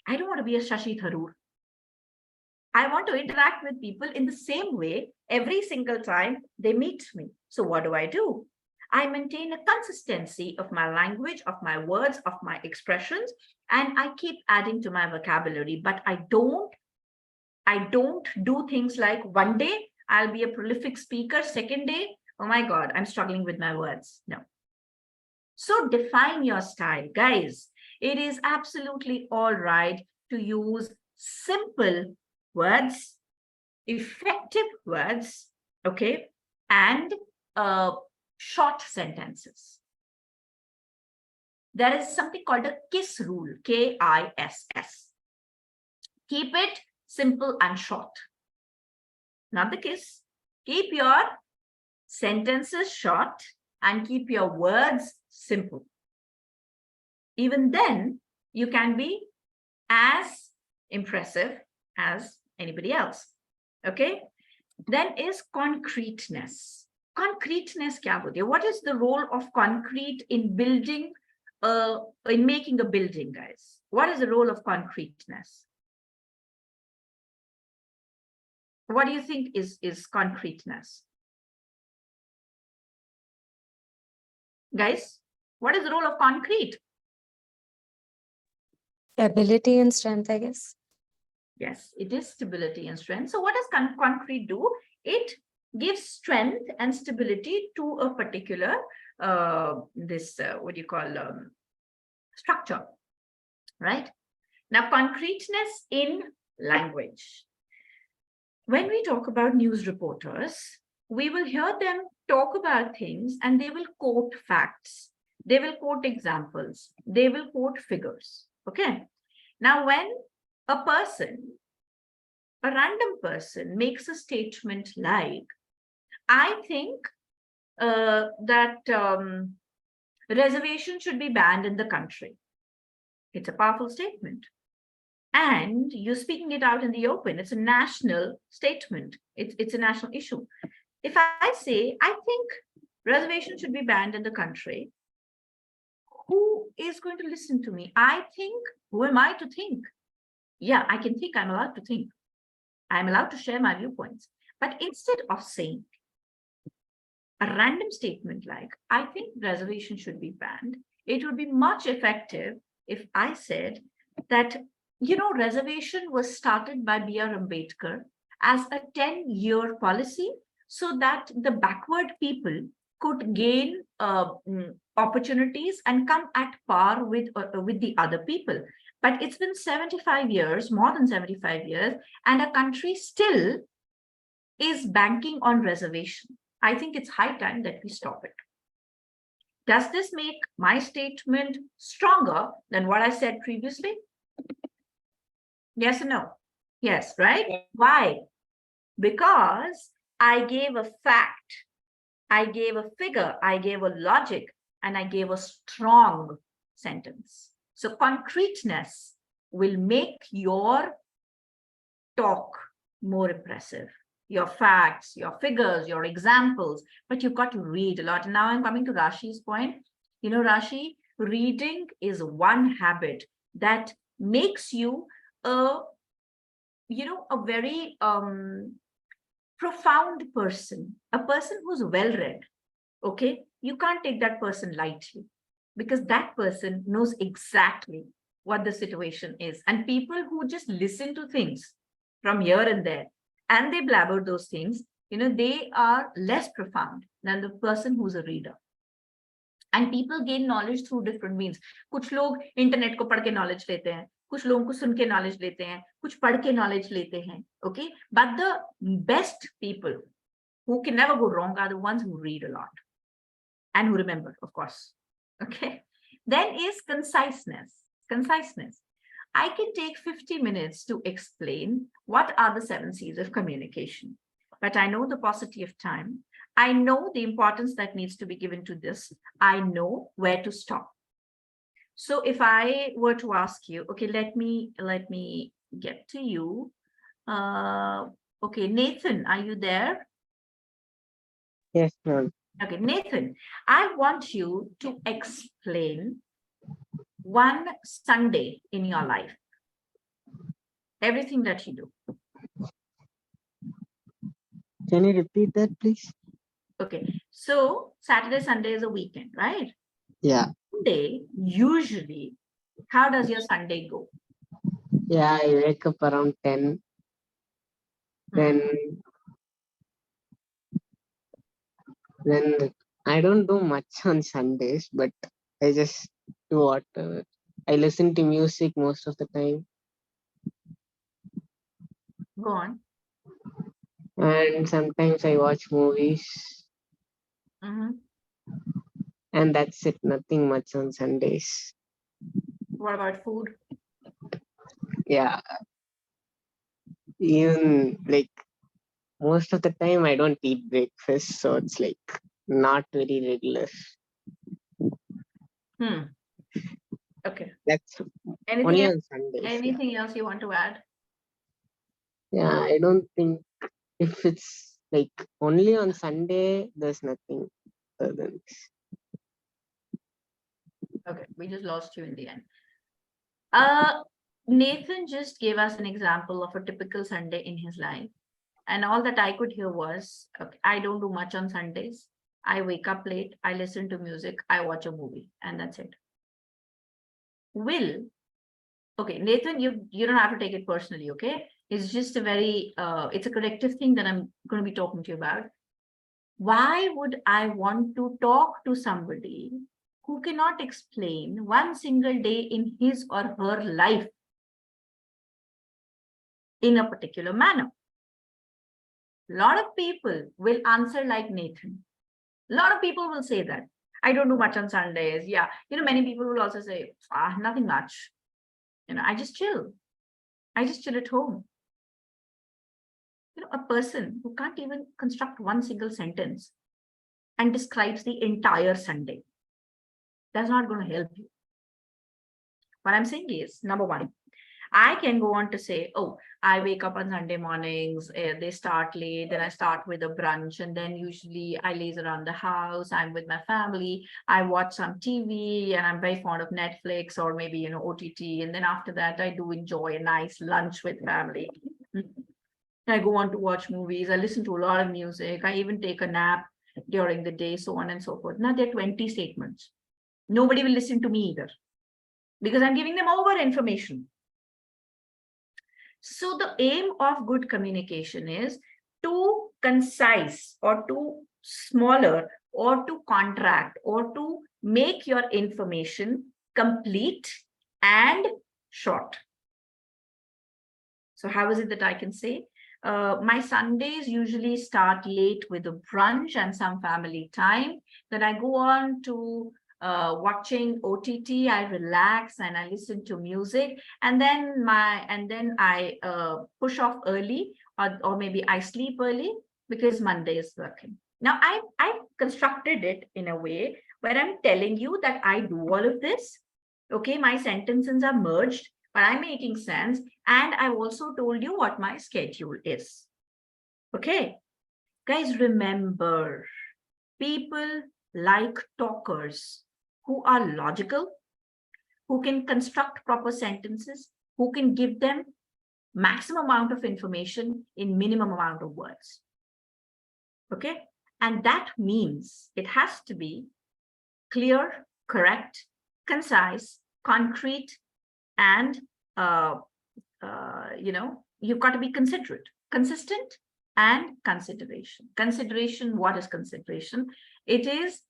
I don't want to be a Shashi Tharoor. I want to interact with people in the same way every single time they meet me. So what do? I maintain a consistency of my language, of my words, of my expressions, and I keep adding to my vocabulary, but I don't do things like one day I'll be a prolific speaker, second day, oh my God, I'm struggling with my words. No. So define your style, guys. It is absolutely all right to use simple words, effective words, okay, and short sentences. There is something called a KISS rule, K-I-S-S. Keep it simple and short. Not the KISS. Keep your sentences short and keep your words simple. Even then, you can be as impressive as anybody else. Okay? Then is concreteness. Concreteness kya hoti hai? What is the role of concrete in building, in making a building, guys? What is the role of concreteness? What do you think is concreteness? Guys, what is the role of concrete? Ability and strength, I guess. Yes, it is stability and strength. So what does concrete do? It gives strength and stability to a particular, structure, right? Now, concreteness in language. When we talk about news reporters, we will hear them talk about things and they will quote facts. They will quote examples. They will quote figures. Okay. Now, when a random person makes a statement like, I think that reservation should be banned in the country. It's a powerful statement. And you're speaking it out in the open. It's a national statement. It's a national issue. If I say, I think reservation should be banned in the country, who is going to listen to me? I think, who am I to think? Yeah, I can think, I'm allowed to think. I'm allowed to share my viewpoints. But instead of saying a random statement like, I think reservation should be banned, it would be much effective if I said that, reservation was started by B.R. Ambedkar as a 10-year policy so that the backward people could gain opportunities and come at par with the other people. But it's been 75 years, more than 75 years, and a country still is banking on reservation. I think it's high time that we stop it. Does this make my statement stronger than what I said previously? Yes or no? Yes, right? Why? Because I gave a fact, I gave a figure, I gave a logic, and I gave a strong sentence. So concreteness will make your talk more impressive. Your facts, your figures, your examples, but you've got to read a lot. And now I'm coming to Rashi's point. You know, Rashi, reading is one habit that makes you a very profound person, a person who's well read. Okay, you can't take that person lightly because that person knows exactly what the situation is. And people who just listen to things from here and there and they blabber those things, they are less profound than the person who's a reader. And people gain knowledge through different means. कुछ लोग internet को पढ़ के knowledge लेते हैं, कुछ लोगों को सुन के knowledge लेते हैं, कुछ पढ़ के knowledge लेते हैं. Okay, but the best people who can never go wrong are the ones who read a lot and who remember, of course. Okay, then is conciseness. Conciseness. I can take 50 minutes to explain what are the 7 C's of communication, but I know the paucity of time. I know the importance that needs to be given to this. I know where to stop. So if I were to ask you, okay, let me get to you. Okay, Nathan, are you there? Yes, ma'am. Okay, Nathan, I want you to explain one Sunday in your life. Everything that you do. Can you repeat that, please? Okay, so Saturday, Sunday is a weekend, right? Yeah. Sunday, usually, how does your Sunday go? Yeah, I wake up around 10. Then I don't do much on Sundays, but I just do whatever. I listen to music most of the time. Go on. And sometimes I watch movies. And that's it, nothing much on Sundays. What about food? Yeah. Even like most of the time I don't eat breakfast, so it's like not very regular. Okay. That's Anything only else, on Sundays. anything else you want to add? Yeah, I don't think if it's like only on Sunday, there's nothing other than this. Okay, we just lost you in the end. Nathan just gave us an example of a typical Sunday in his life. And all that I could hear was, okay, I don't do much on Sundays. I wake up late, I listen to music, I watch a movie, and that's it. Okay, Nathan, you don't have to take it personally, okay? It's just a very, it's a collective thing that I'm going to be talking to you about. Why would I want to talk to somebody who cannot explain one single day in his or her life in a particular manner? A lot of people will answer like Nathan. A lot of people will say that. I don't do much on Sundays. Yeah. Many people will also say, nothing much. I just chill. I just chill at home. A person who can't even construct one single sentence and describes the entire Sunday, that's not going to help you. What I'm saying is, number one, I can go on to say, oh, I wake up on Sunday mornings, they start late, then I start with a brunch, and then usually I laze around the house, I'm with my family, I watch some TV, and I'm very fond of Netflix or maybe, OTT, and then after that, I do enjoy a nice lunch with family. I go on to watch movies, I listen to a lot of music, I even take a nap during the day, so on and so forth. Now there are 20 statements. Nobody will listen to me either because I'm giving them over information. So the aim of good communication is too concise or too smaller or to contract or to make your information complete and short. So how is it that I can say, My Sundays usually start late with a brunch and some family time. Then I go on to watching OTT. I relax and I listen to music, and then I push off early, or maybe I sleep early because Monday is working. Now I've constructed it in a way where I'm telling you that I do all of this. Okay, my sentences are merged, but I'm making sense. And I've also told you what my schedule is. Okay, guys, remember, people like talkers who are logical, who can construct proper sentences, who can give them maximum amount of information in minimum amount of words. Okay, and that means it has to be clear, correct, concise, concrete, and you've got to be considerate, consistent, and consideration. Consideration, what is consideration? It is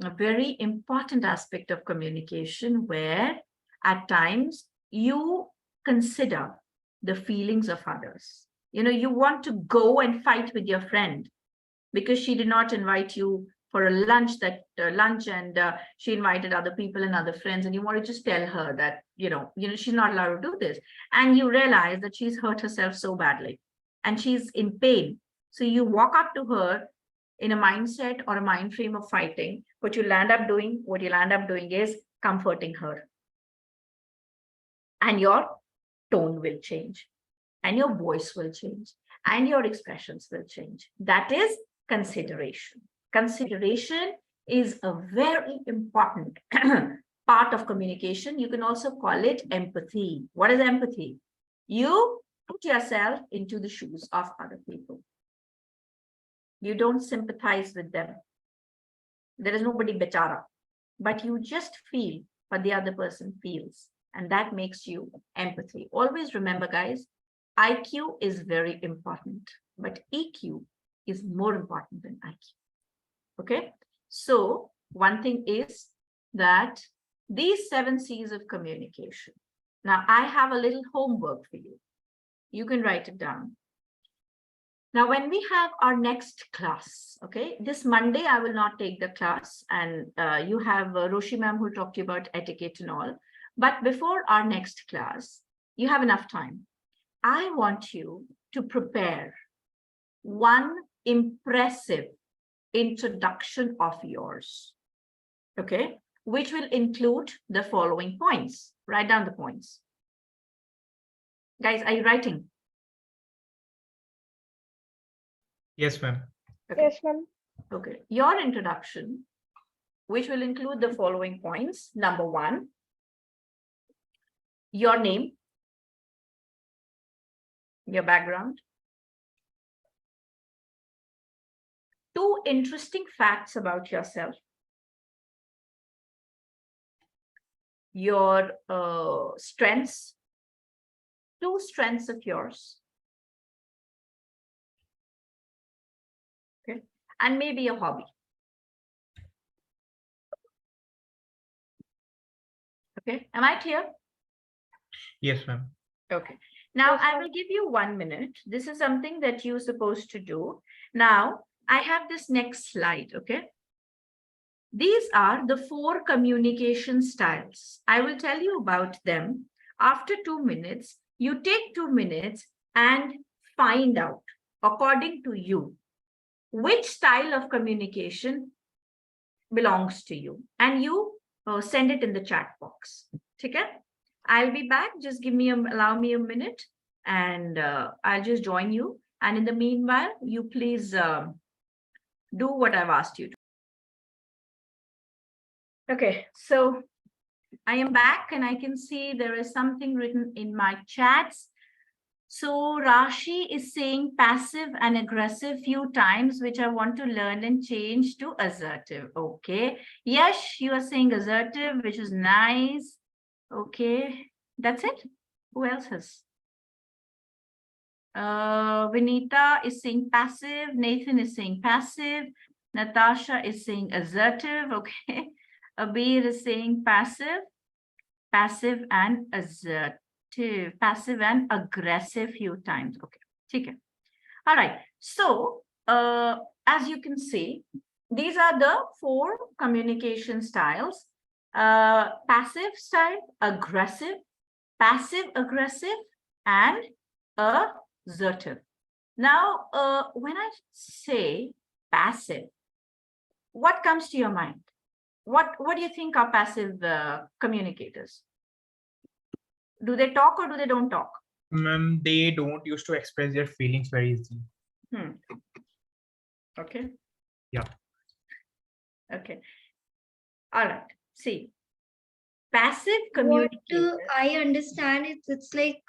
a very important aspect of communication where at times you consider the feelings of others. You want to go and fight with your friend because she did not invite you for a lunch and she invited other people and other friends, and you want to just tell her that she's not allowed to do this, and you realize that she's hurt herself so badly and she's in pain. So you walk up to her in a mindset or a mind frame of fighting. What you'll end up doing is comforting her, and your tone will change, and your voice will change, and your expressions will change. That is consideration. Consideration is a very important part of communication. You can also call it empathy. What is empathy? You put yourself into the shoes of other people. You don't sympathize with them. There is nobody bechara, but you just feel what the other person feels, and that makes you empathy. Always remember, guys, IQ is very important, but EQ is more important than IQ. Okay, so one thing is that these 7 C's of communication. Now, I have a little homework for you. You can write it down. Now, when we have our next class, okay, this Monday, I will not take the class, and you have Roshi ma'am who will talk to you about etiquette and all. But before our next class, you have enough time. I want you to prepare one impressive introduction of yours, okay, which will include the following points. Write down the points. Guys, are you writing? Yes, ma'am. Okay. Yes, ma'am. Okay, your introduction, which will include the following points. Number 1, your name, your background, 2 interesting facts about yourself, your strengths, 2 strengths of yours, okay, and maybe a hobby. Okay, am I clear? Yes, ma'am. Okay, now Yes, I ma'am. will give you 1 minute. This is something that you're supposed to do. Now, I have this next slide, okay? These are the 4 communication styles. I will tell you about them. After 2 minutes, you take 2 minutes and find out, according to you, which style of communication belongs to you. And you send it in the chat box. Okay? I'll be back. Just allow me a minute, and I'll just join you. And in the meanwhile, you please do what I've asked you to. Okay, so I am back, and I can see there is something written in my chats. So Rashi is saying passive and aggressive few times, which I want to learn and change to assertive. Okay. Yes, you are saying assertive, which is nice. Okay, that's it. Who else has? Vinita is saying passive. Nathan is saying passive. Natasha is saying assertive. Okay. Abir is saying passive, passive and assertive, passive and aggressive few times. Okay. Okay. All right. So, as you can see, these are the 4 communication styles. Passive style, aggressive, passive aggressive, and assertive. Now, when I say passive, what comes to your mind? What do you think are passive communicators? Do they talk or do they don't talk? They don't used to express their feelings very easily. Okay. Yeah. Okay. All right. See, passive What communicators. I understand it's like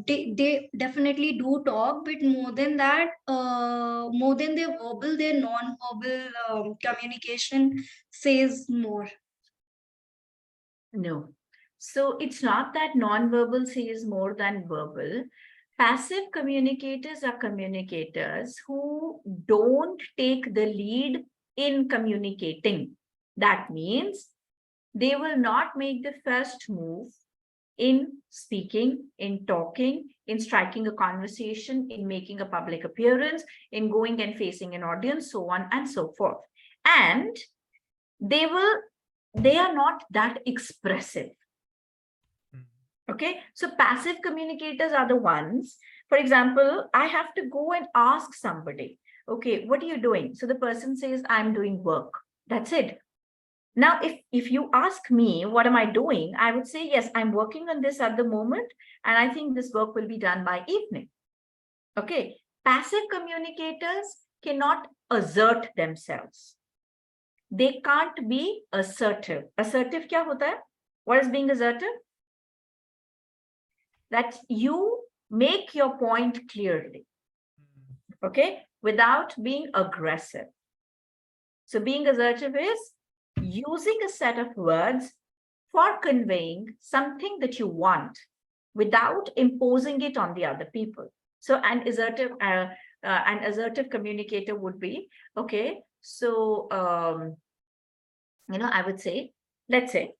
they definitely do talk, but more than that, more than their verbal, their non-verbal communication says more. No. So it's not that non-verbal says more than verbal. Passive communicators are communicators who don't take the lead in communicating. That means they will not make the first move in speaking, in talking, in striking a conversation, in making a public appearance, in going and facing an audience, so on and so forth. And they are not that expressive. Okay, so passive communicators are the ones, for example, I have to go and ask somebody, okay, what are you doing? So the person says, I'm doing work. That's it. Now, if you ask me, what am I doing? I would say, yes, I'm working on this at the moment, and I think this work will be done by evening. Okay, passive communicators cannot assert themselves. They can't be assertive. Assertive kya hota hai? What is being assertive? That you make your point clearly, okay, without being aggressive. So being assertive is using a set of words for conveying something that you want without imposing it on the other people. So an assertive communicator would be, okay, so, I would say, let's say,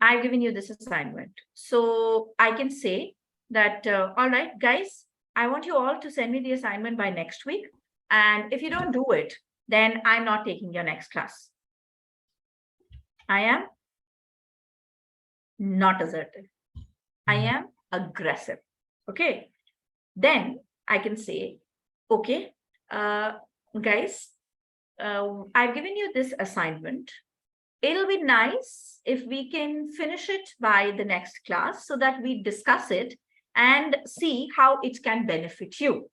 I've given you this assignment. So I can say that, all right, guys, I want you all to send me the assignment by next week. And if you don't do it, then I'm not taking your next class. I am not assertive. I am aggressive. Okay. Then I can say, okay, guys, I've given you this assignment. It'll be nice if we can finish it by the next class so that we discuss it and see how it can benefit you.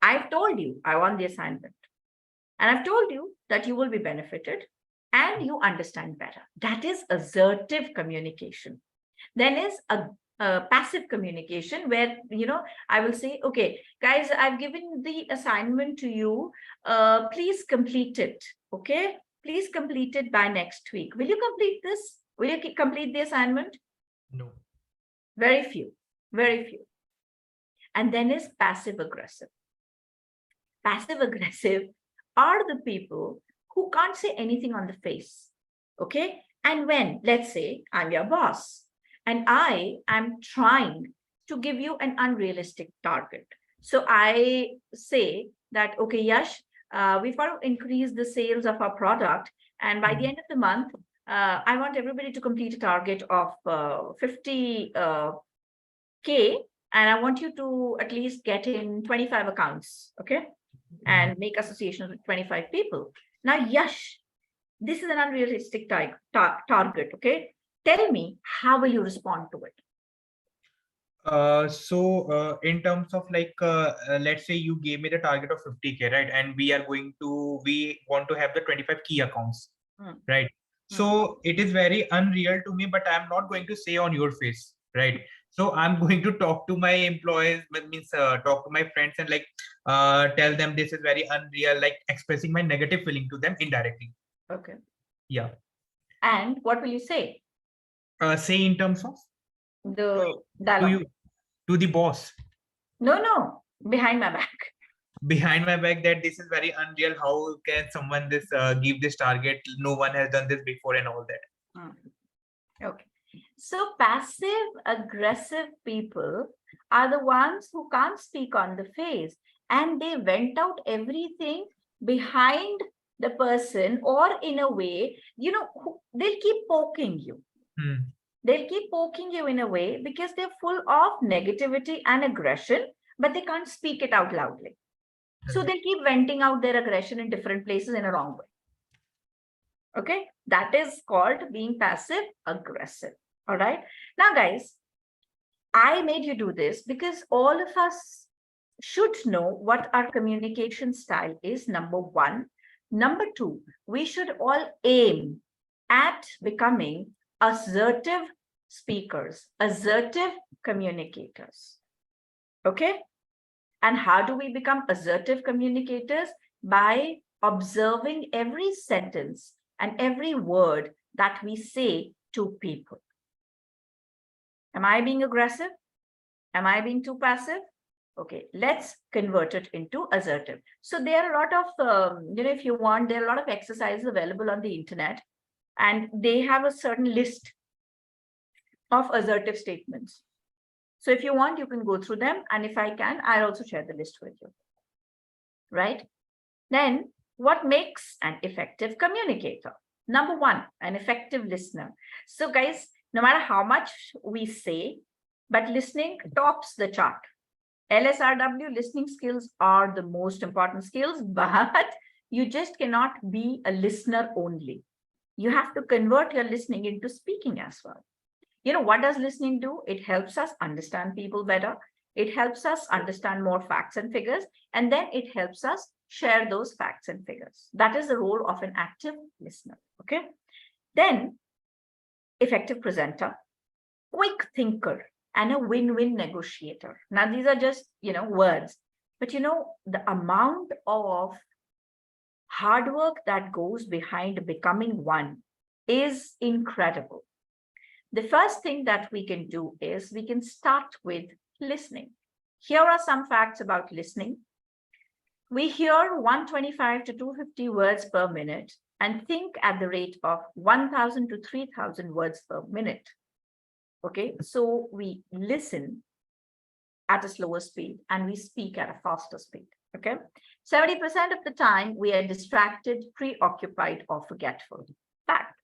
I've told you I want the assignment, and I've told you that you will be benefited and you understand better. That is assertive communication. Then is a passive communication where, I will say, okay, guys, I've given the assignment to you. Please complete it. Okay. Please complete it by next week. Will you complete this? Will you complete the assignment? No. Very few, very few. And then is passive aggressive. Passive aggressive are the people who can't say anything on the face. Okay. And when, let's say, I'm your boss and I am trying to give you an unrealistic target. So I say that, okay, Yash, we've got to increase the sales of our product. And by the end of the month, I want everybody to complete a target of 50K. And I want you to at least get in 25 accounts, okay? And make associations with 25 people. Now, Yash, this is an unrealistic target, okay? Tell me, how will you respond to it? In terms of let's say you gave me the target of 50K, right? And we want to have the 25 key accounts, right? So it is very unreal to me, but I'm not going to say on your face, right? So I'm going to talk to my employees, talk to my friends and tell them this is very unreal, like expressing my negative feeling to them indirectly. Okay. Yeah. And what will you say? Say in terms of? The dialogue. To the boss. No, behind my back. Behind my back, that this is very unreal. How can someone give this target? No one has done this before and all that. Okay. So passive aggressive people are the ones who can't speak on the face, and they vent out everything behind the person, or in a way, they'll keep poking you. They'll keep poking you in a way because they're full of negativity and aggression, but they can't speak it out loudly. So they'll keep venting out their aggression in different places in a wrong way. Okay, that is called being passive aggressive. All right. Now, guys, I made you do this because all of us should know what our communication style is, number one. Number two, we should all aim at becoming assertive speakers, assertive communicators. Okay? And how do we become assertive communicators? By observing every sentence and every word that we say to people. Am I being aggressive? Am I being too passive? Okay, let's convert it into assertive. So there are a lot of, if you want, there are a lot of exercises available on the internet, and they have a certain list of assertive statements. So if you want, you can go through them. And if I can, I'll also share the list with you. Right? Then what makes an effective communicator? Number one, an effective listener. So guys, no matter how much we say, but listening tops the chart. LSRW, listening skills are the most important skills, but you just cannot be a listener only. You have to convert your listening into speaking as well. What does listening do? It helps us understand people better. It helps us understand more facts and figures, and then it helps us share those facts and figures. That is the role of an active listener. Okay. Then, effective presenter, quick thinker, and a win-win negotiator. Now, these are just, words, but the amount of hard work that goes behind becoming one is incredible. The first thing that we can do is we can start with listening. Here are some facts about listening. We hear 125 to 250 words per minute and think at the rate of 1,000 to 3,000 words per minute. Okay, so we listen at a slower speed and we speak at a faster speed. Okay, 70% of the time we are distracted, preoccupied, or forgetful. Fact.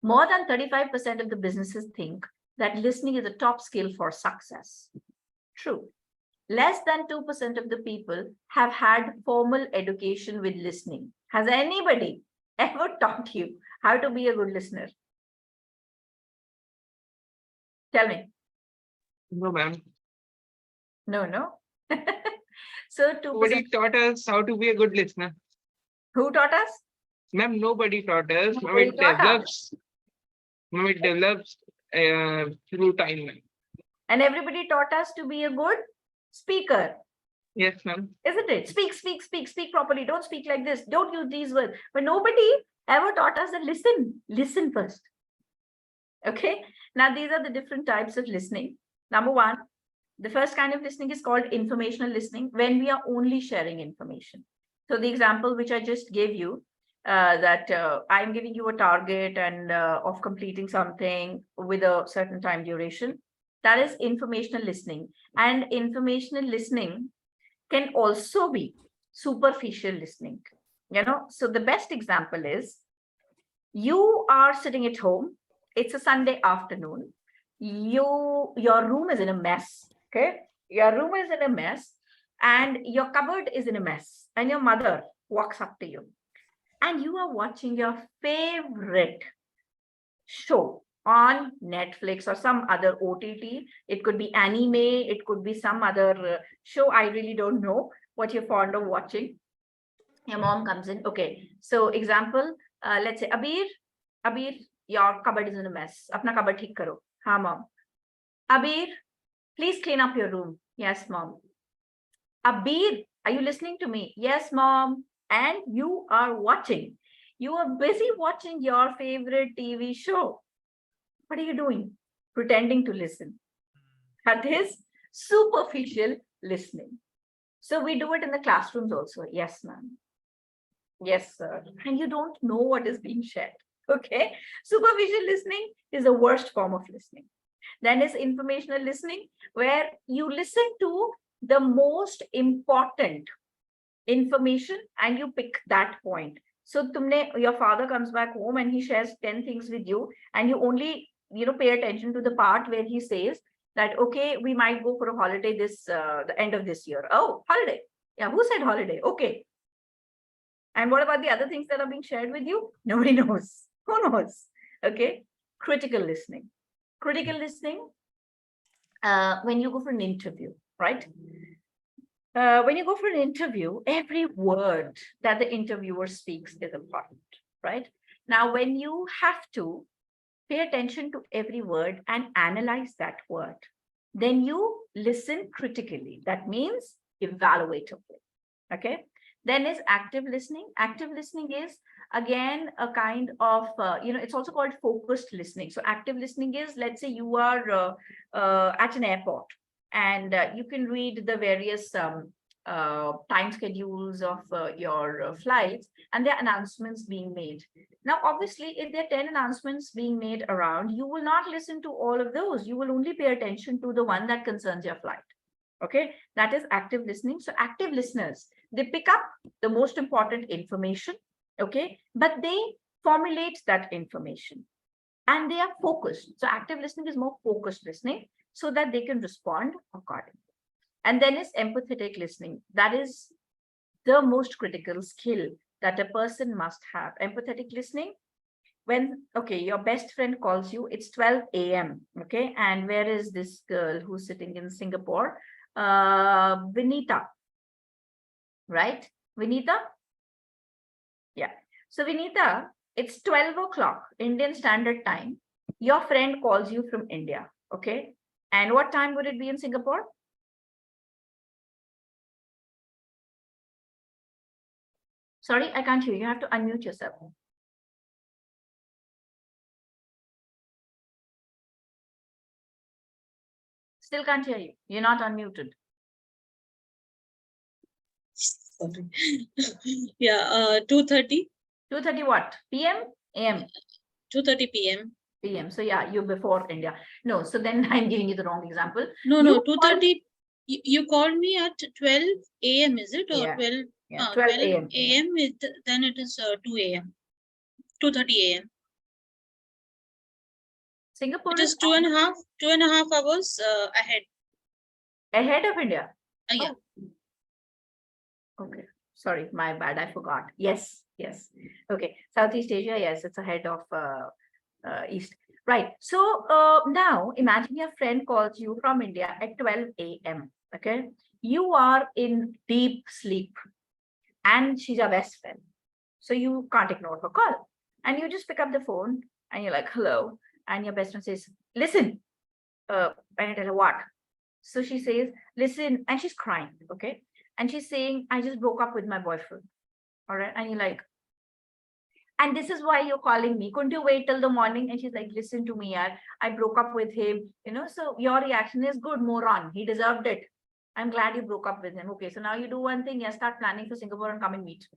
More than 35% of the businesses think that listening is a top skill for success. True. Less than 2% of the people have had formal education with listening. Has anybody ever taught you how to be a good listener? Tell me. No, ma'am. No. So 2%. Nobody taught us how to be a good listener. Who taught us? Ma'am, nobody taught us. Ma'am, Nobody taught us. It develops through time. Ma'am. And everybody taught us to be a good speaker. Yes, ma'am. Isn't it? Speak properly. Don't speak like this. Don't use these words. But nobody ever taught us that listen first. Okay. Now, these are the different types of listening. Number one, the first kind of listening is called informational listening, when we are only sharing information. So the example which I just gave you, that I'm giving you a target and of completing something with a certain time duration, that is informational listening. And informational listening can also be superficial listening. So the best example is, you are sitting at home. It's a Sunday afternoon. Your room is in a mess. Okay, your room is in a mess, and your cupboard is in a mess, and your mother walks up to you, and you are watching your favorite show on Netflix or some other OTT. It could be anime, it could be some other show. I really don't know what you're fond of watching. Your mom comes in. Okay, so example, let's say, Abir, your cupboard is in a mess. Apna cupboard theek karo. Ha, mom. Abir, please clean up your room. Yes, mom. Abir, are you listening to me? Yes, mom. And you are watching. You are busy watching your favorite TV show. What are you doing? Pretending to listen. That is superficial listening. So we do it in the classrooms also. Yes, ma'am. Yes, sir. And you don't know what is being shared. Okay. Superficial listening is the worst form of listening. Then is informational listening, where you listen to the most important information and you pick that point. So your father comes back home and he shares 10 things with you, and you only pay attention to the part where he says that, okay, we might go for a holiday this the end of this year. Oh, holiday. Yeah, who said holiday? Okay. And what about the other things that are being shared with you? Nobody knows. Who knows? Okay. Critical listening. Critical listening, when you go for an interview, right? When you go for an interview, every word that the interviewer speaks is important, right? Now, when you have to pay attention to every word and analyze that word, then you listen critically. That means evaluatively. Okay. Then is active listening. Active listening is again a kind of, it's also called focused listening. So active listening is, let's say you are at an airport and you can read the various time schedules of your flights, and there are announcements being made. Now, obviously, if there are 10 announcements being made around, you will not listen to all of those. You will only pay attention to the one that concerns your flight. Okay, that is active listening. So active listeners, they pick up the most important information, okay, but they formulate that information and they are focused. So active listening is more focused listening so that they can respond accordingly. And then is empathetic listening. That is the most critical skill that a person must have. Empathetic listening, when, okay, your best friend calls you, it's 12 a.m. Okay, and where is this girl who's sitting in Singapore? Vinita, right? Vinita? Yeah. So Vinita, it's 12 o'clock Indian Standard Time. Your friend calls you from India. Okay. And what time would it be in Singapore? Sorry, I can't hear you. You have to unmute yourself. Still can't hear you. You're not unmuted. Sorry. Yeah, 2:30. 2:30 what? PM? AM? 2:30 p.m. PM. So yeah, you're before India. No, so then I'm giving you the wrong example. No, 2:30. You called me at 12 a.m. Is it, or Yeah. 12? Yeah, 12 a.m. a.m. Then it is 2 a.m. 2:30 a.m. Singapore It is 2.5 hours ahead. Ahead of India. Yeah. Oh. Okay. Sorry, my bad. I forgot. Yes. Okay. Southeast Asia. Yes, it's ahead of East. Right. So now imagine your friend calls you from India at 12 a.m. Okay. You are in deep sleep and she's your best friend. So you can't ignore her call. And you just pick up the phone and you're like, hello. And your best friend says, listen. And I tell her what? So she says, listen, and she's crying. Okay. And she's saying, I just broke up with my boyfriend. All right. And you're like, and this is why you're calling me. Couldn't you wait till the morning? And she's like, listen to me, yaar. I broke up with him. So your reaction is good, moron. He deserved it. I'm glad you broke up with him. Okay, so now you do one thing. You start planning for Singapore and come and meet.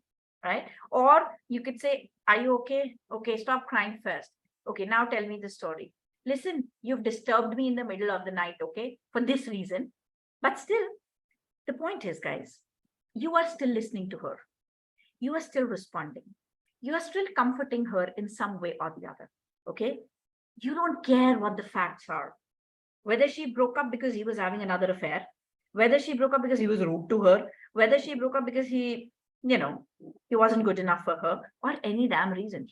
Right? Or you could say, are you okay? Okay, stop crying first. Okay, now tell me the story. Listen, you've disturbed me in the middle of the night, okay? For this reason. But still, the point is, guys, you are still listening to her. You are still responding. You are still comforting her in some way or the other, okay? You don't care what the facts are. Whether she broke up because he was having another affair, whether she broke up because he was rude to her, whether she broke up because he wasn't good enough for her, or any damn reason.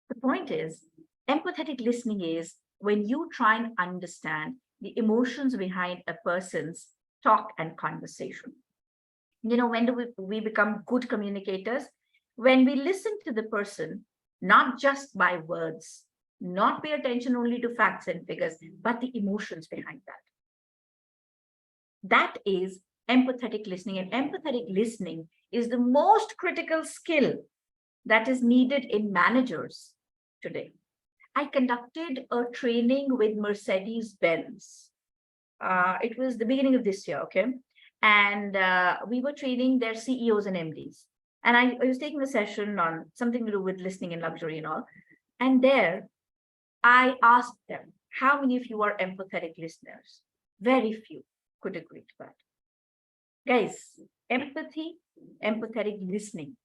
The point is, empathetic listening is when you try and understand the emotions behind a person's talk and conversation. When do we become good communicators? When we listen to the person, not just by words, not pay attention only to facts and figures, but the emotions behind that. That is empathetic listening. And empathetic listening is the most critical skill that is needed in managers today. I conducted a training with Mercedes-Benz. It was the beginning of this year, okay? And we were training their CEOs and MDs. And I was taking a session on something to do with listening and luxury and all. And there, I asked them, How many of you are empathetic listeners? Very few could agree to that. Guys, empathy, empathetic listening,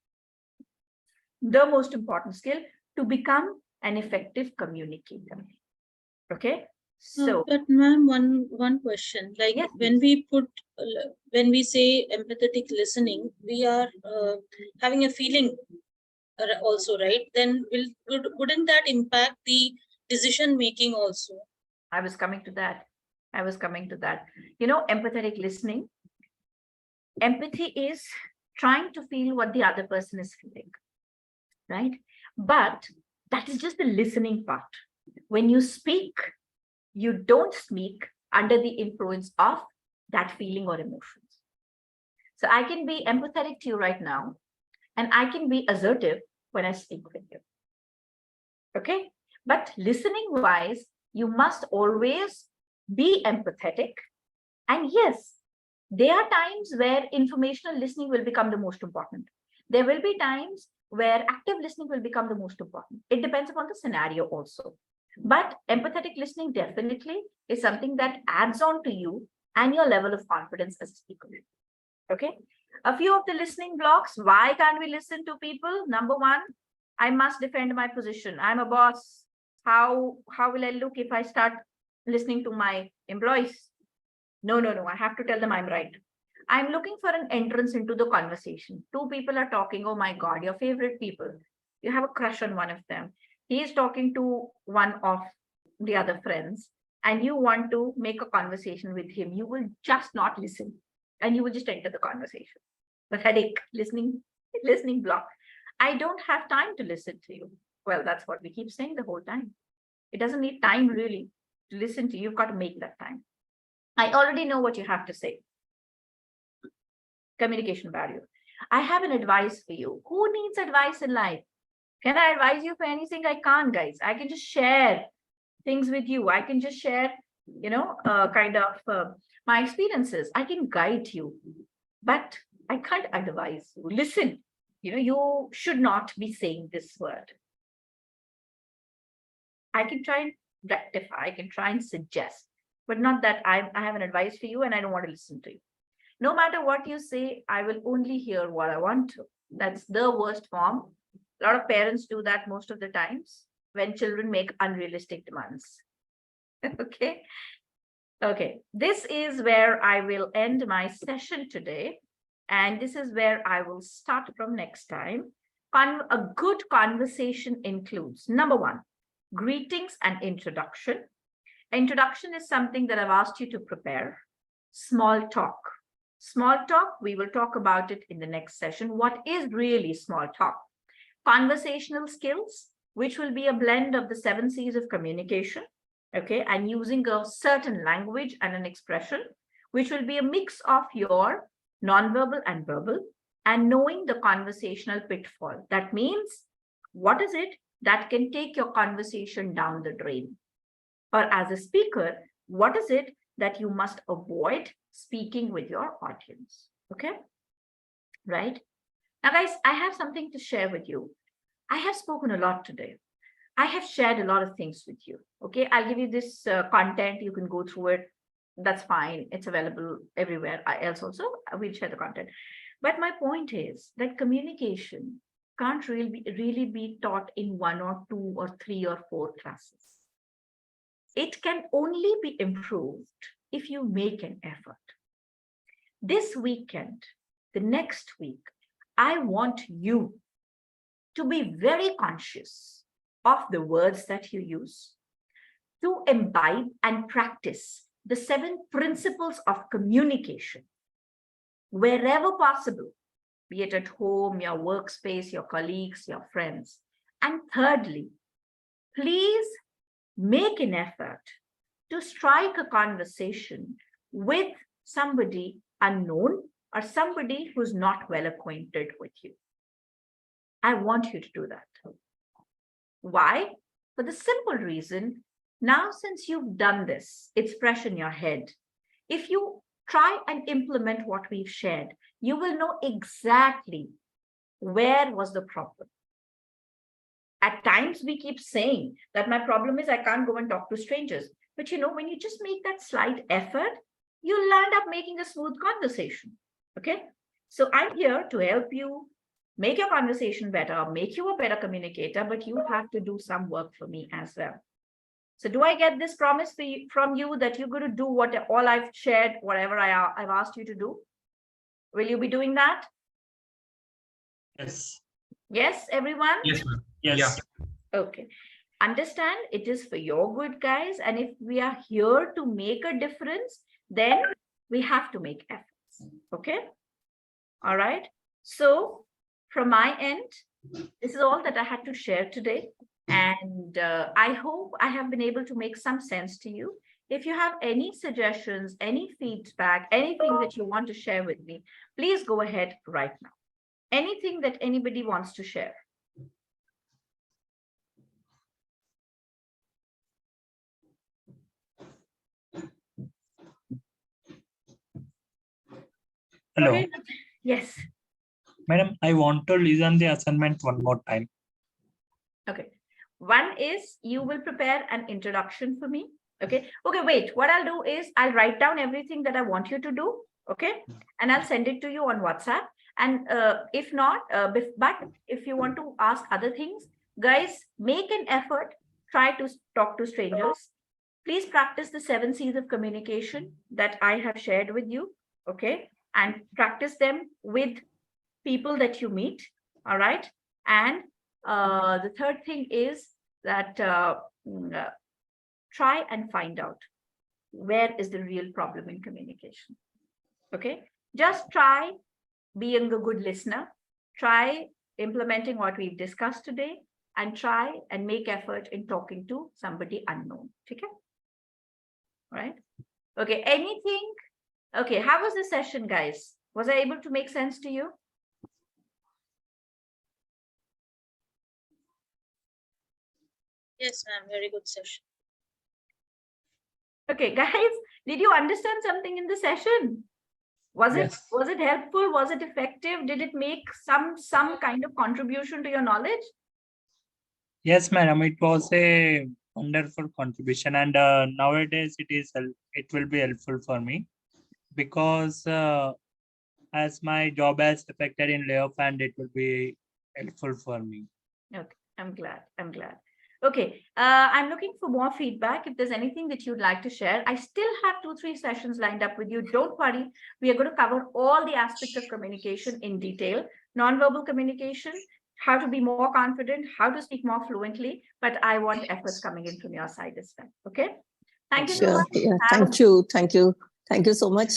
the most important skill to become an effective communicator. Okay, so But ma'am, one question. Like yes, when we when we say empathetic listening, we are having a feeling also, right? Then wouldn't that impact the decision making also? I was coming to that. You know, empathetic listening. Empathy is trying to feel what the other person is feeling, right? But that is just the listening part. When you speak, you don't speak under the influence of that feeling or emotions. So I can be empathetic to you right now, and I can be assertive when I speak with you. Okay? But listening wise, you must always be empathetic. And yes, there are times where informational listening will become the most important. There will be times where active listening will become the most important. It depends upon the scenario also. But empathetic listening definitely is something that adds on to you and your level of confidence as a speaker. Okay. A few of the listening blocks. Why can't we listen to people? Number one, I must defend my position. I'm a boss. How will I look if I start listening to my employees? No. I have to tell them I'm right. I'm looking for an entrance into the conversation. Two people are talking. Oh my God, your favorite people. You have a crush on one of them. He is talking to one of the other friends, and you want to make a conversation with him. You will just not listen, and you will just enter the conversation. The headache, listening block. I don't have time to listen to you. Well, that's what we keep saying the whole time. It doesn't need time really to listen to you. You've got to make that time. I already know what you have to say. Communication barrier. I have an advice for you. Who needs advice in life? Can I advise you for anything? I can't, guys. I can just share things with you. I can just share, my experiences. I can guide you, but I can't advise you. Listen, you should not be saying this word. I can try and rectify, I can try and suggest, but not that I have an advice for you and I don't want to listen to you. No matter what you say, I will only hear what I want to. That's the worst form. A lot of parents do that most of the times when children make unrealistic demands. Okay. This is where I will end my session today. And this is where I will start from next time. A good conversation includes, number one, greetings and introduction. Introduction is something that I've asked you to prepare. Small talk. Small talk, we will talk about it in the next session. What is really small talk? Conversational skills, which will be a blend of the 7 C's of communication, okay, and using a certain language and an expression, which will be a mix of your nonverbal and verbal, and knowing the conversational pitfall. That means, what is it that can take your conversation down the drain? Or as a speaker, what is it that you must avoid speaking with your audience? Okay, right? Now, guys, I have something to share with you. I have spoken a lot today. I have shared a lot of things with you. Okay, I'll give you this content. You can go through it. That's fine. It's available everywhere else also. We'll share the content. But my point is that communication can't really be taught in 1 or 2 or 3 or 4 classes. It can only be improved if you make an effort. This weekend, the next week, I want you to be very conscious of the words that you use, to imbibe and practice the 7 principles of communication wherever possible, be it at home, your workspace, your colleagues, your friends. And thirdly, please make an effort to strike a conversation with somebody unknown or somebody who's not well acquainted with you. I want you to do that. Why? For the simple reason, now since you've done this, it's fresh in your head. If you try and implement what we've shared, you will know exactly where was the problem. At times we keep saying that my problem is I can't go and talk to strangers. But when you just make that slight effort, you'll end up making a smooth conversation. Okay. So I'm here to help you make your conversation better, make you a better communicator, but you have to do some work for me as well. So do I get this promise from you that you're going to do what all I've shared, whatever I've asked you to do? Will you be doing that? Yes. Yes, everyone? Yes, ma'am. Yes. Yeah. Okay. Understand it is for your good, guys. And if we are here to make a difference, then we have to make efforts. Okay. All right. So from my end, this is all that I had to share today. And I hope I have been able to make some sense to you. If you have any suggestions, any feedback, anything that you want to share with me, please go ahead right now. Anything that anybody wants to share. Hello. Okay. Yes. Madam, I want to listen the assignment one more time. Okay. One is you will prepare an introduction for me. Okay. Okay, wait. What I'll do is I'll write down everything that I want you to do. Okay. And I'll send it to you on WhatsApp. And if not, but if you want to ask other things, guys, make an effort. Try to talk to strangers. Please practice the 7 C's of communication that I have shared with you. Okay. And practice them with people that you meet. All right. And the third thing is that try and find out where is the real problem in communication. Okay. Just try being a good listener. Try implementing what we've discussed today, and try and make effort in talking to somebody unknown. Okay. Right. Okay. Anything? Okay. How was the session, guys? Was I able to make sense to you? Yes, ma'am. Very good session. Okay, guys, did you understand something in the session? Was Yes. it helpful? Was it effective? Did it make some kind of contribution to your knowledge? Yes, madam. It was a wonderful contribution, and nowadays it will be helpful for me because as my job has affected in layoff, and it will be helpful for me. Okay, I'm glad. I'm glad. Okay, I'm looking for more feedback. If there's anything that you'd like to share, I still have 2-3 sessions lined up with you. Don't worry. We are going to cover all the aspects of communication in detail. Non-verbal communication, how to be more confident, how to speak more fluently, but I want efforts coming in from your side as well. Okay. Thank you so Sure. much. Yeah, thank you. Thank you. Thank you so much.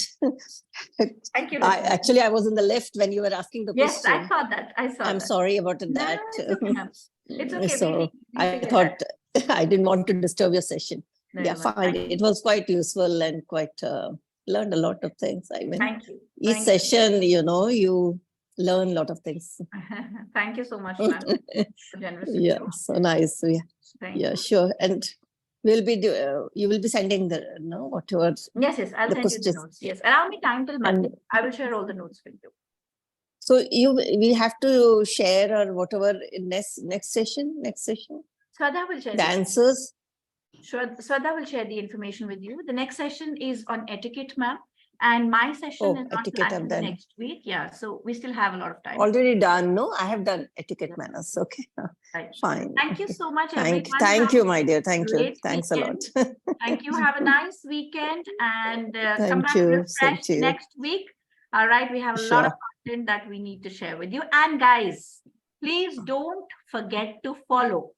Thank you. Actually, I was in the left when you were asking the Yes, question. I saw that. I saw I'm that. sorry about No, that. it's okay. It's okay. So We I figured thought I didn't want to disturb your session. No, Yeah, no, fine. thank you. It was quite useful and quite learned a lot of things. I mean, Thank you. each Thank session, you learn a lot of things. you. Thank you so much, ma'am. for generous of Yeah, you. so nice. Yeah, Thank yeah, you. sure. And you will be sending whatever. Yes, yes, I'll the send you the questions. notes. Yes, allow me time till Monday. And I will share all the notes with you. so we have to share or whatever in next session. Swada will share The answers. Swada will share the information with you. The next session is on etiquette, ma'am. And my session is not Etiquette planned I've for the done. next week. Yeah, so we still have a lot of time. Already done, no? I have done etiquette manners. Okay, Right. fine. Thank you so much, everyone. Thank Have you, a my dear. Thank you. great Thanks a lot. weekend. Thank you. Have a nice weekend and come Thank back you. Same refreshed to you. next week. All right. We have a lot of Sure. content that we need to share with you. And guys, please don't forget to follow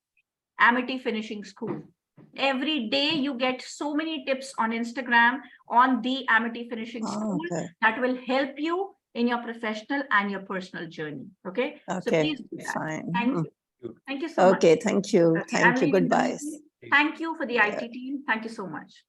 Amity Finishing School. Every day you get so many tips on Instagram on the Amity Finishing School Okay. that will help you in your professional and your personal journey. Okay. So Okay. please do that. Fine. Thank you. Thank you so much. Okay. Thank you. Okay, I'm Thank you. leaving the Goodbye. meeting. Thank you for the IT team. Thank you so much.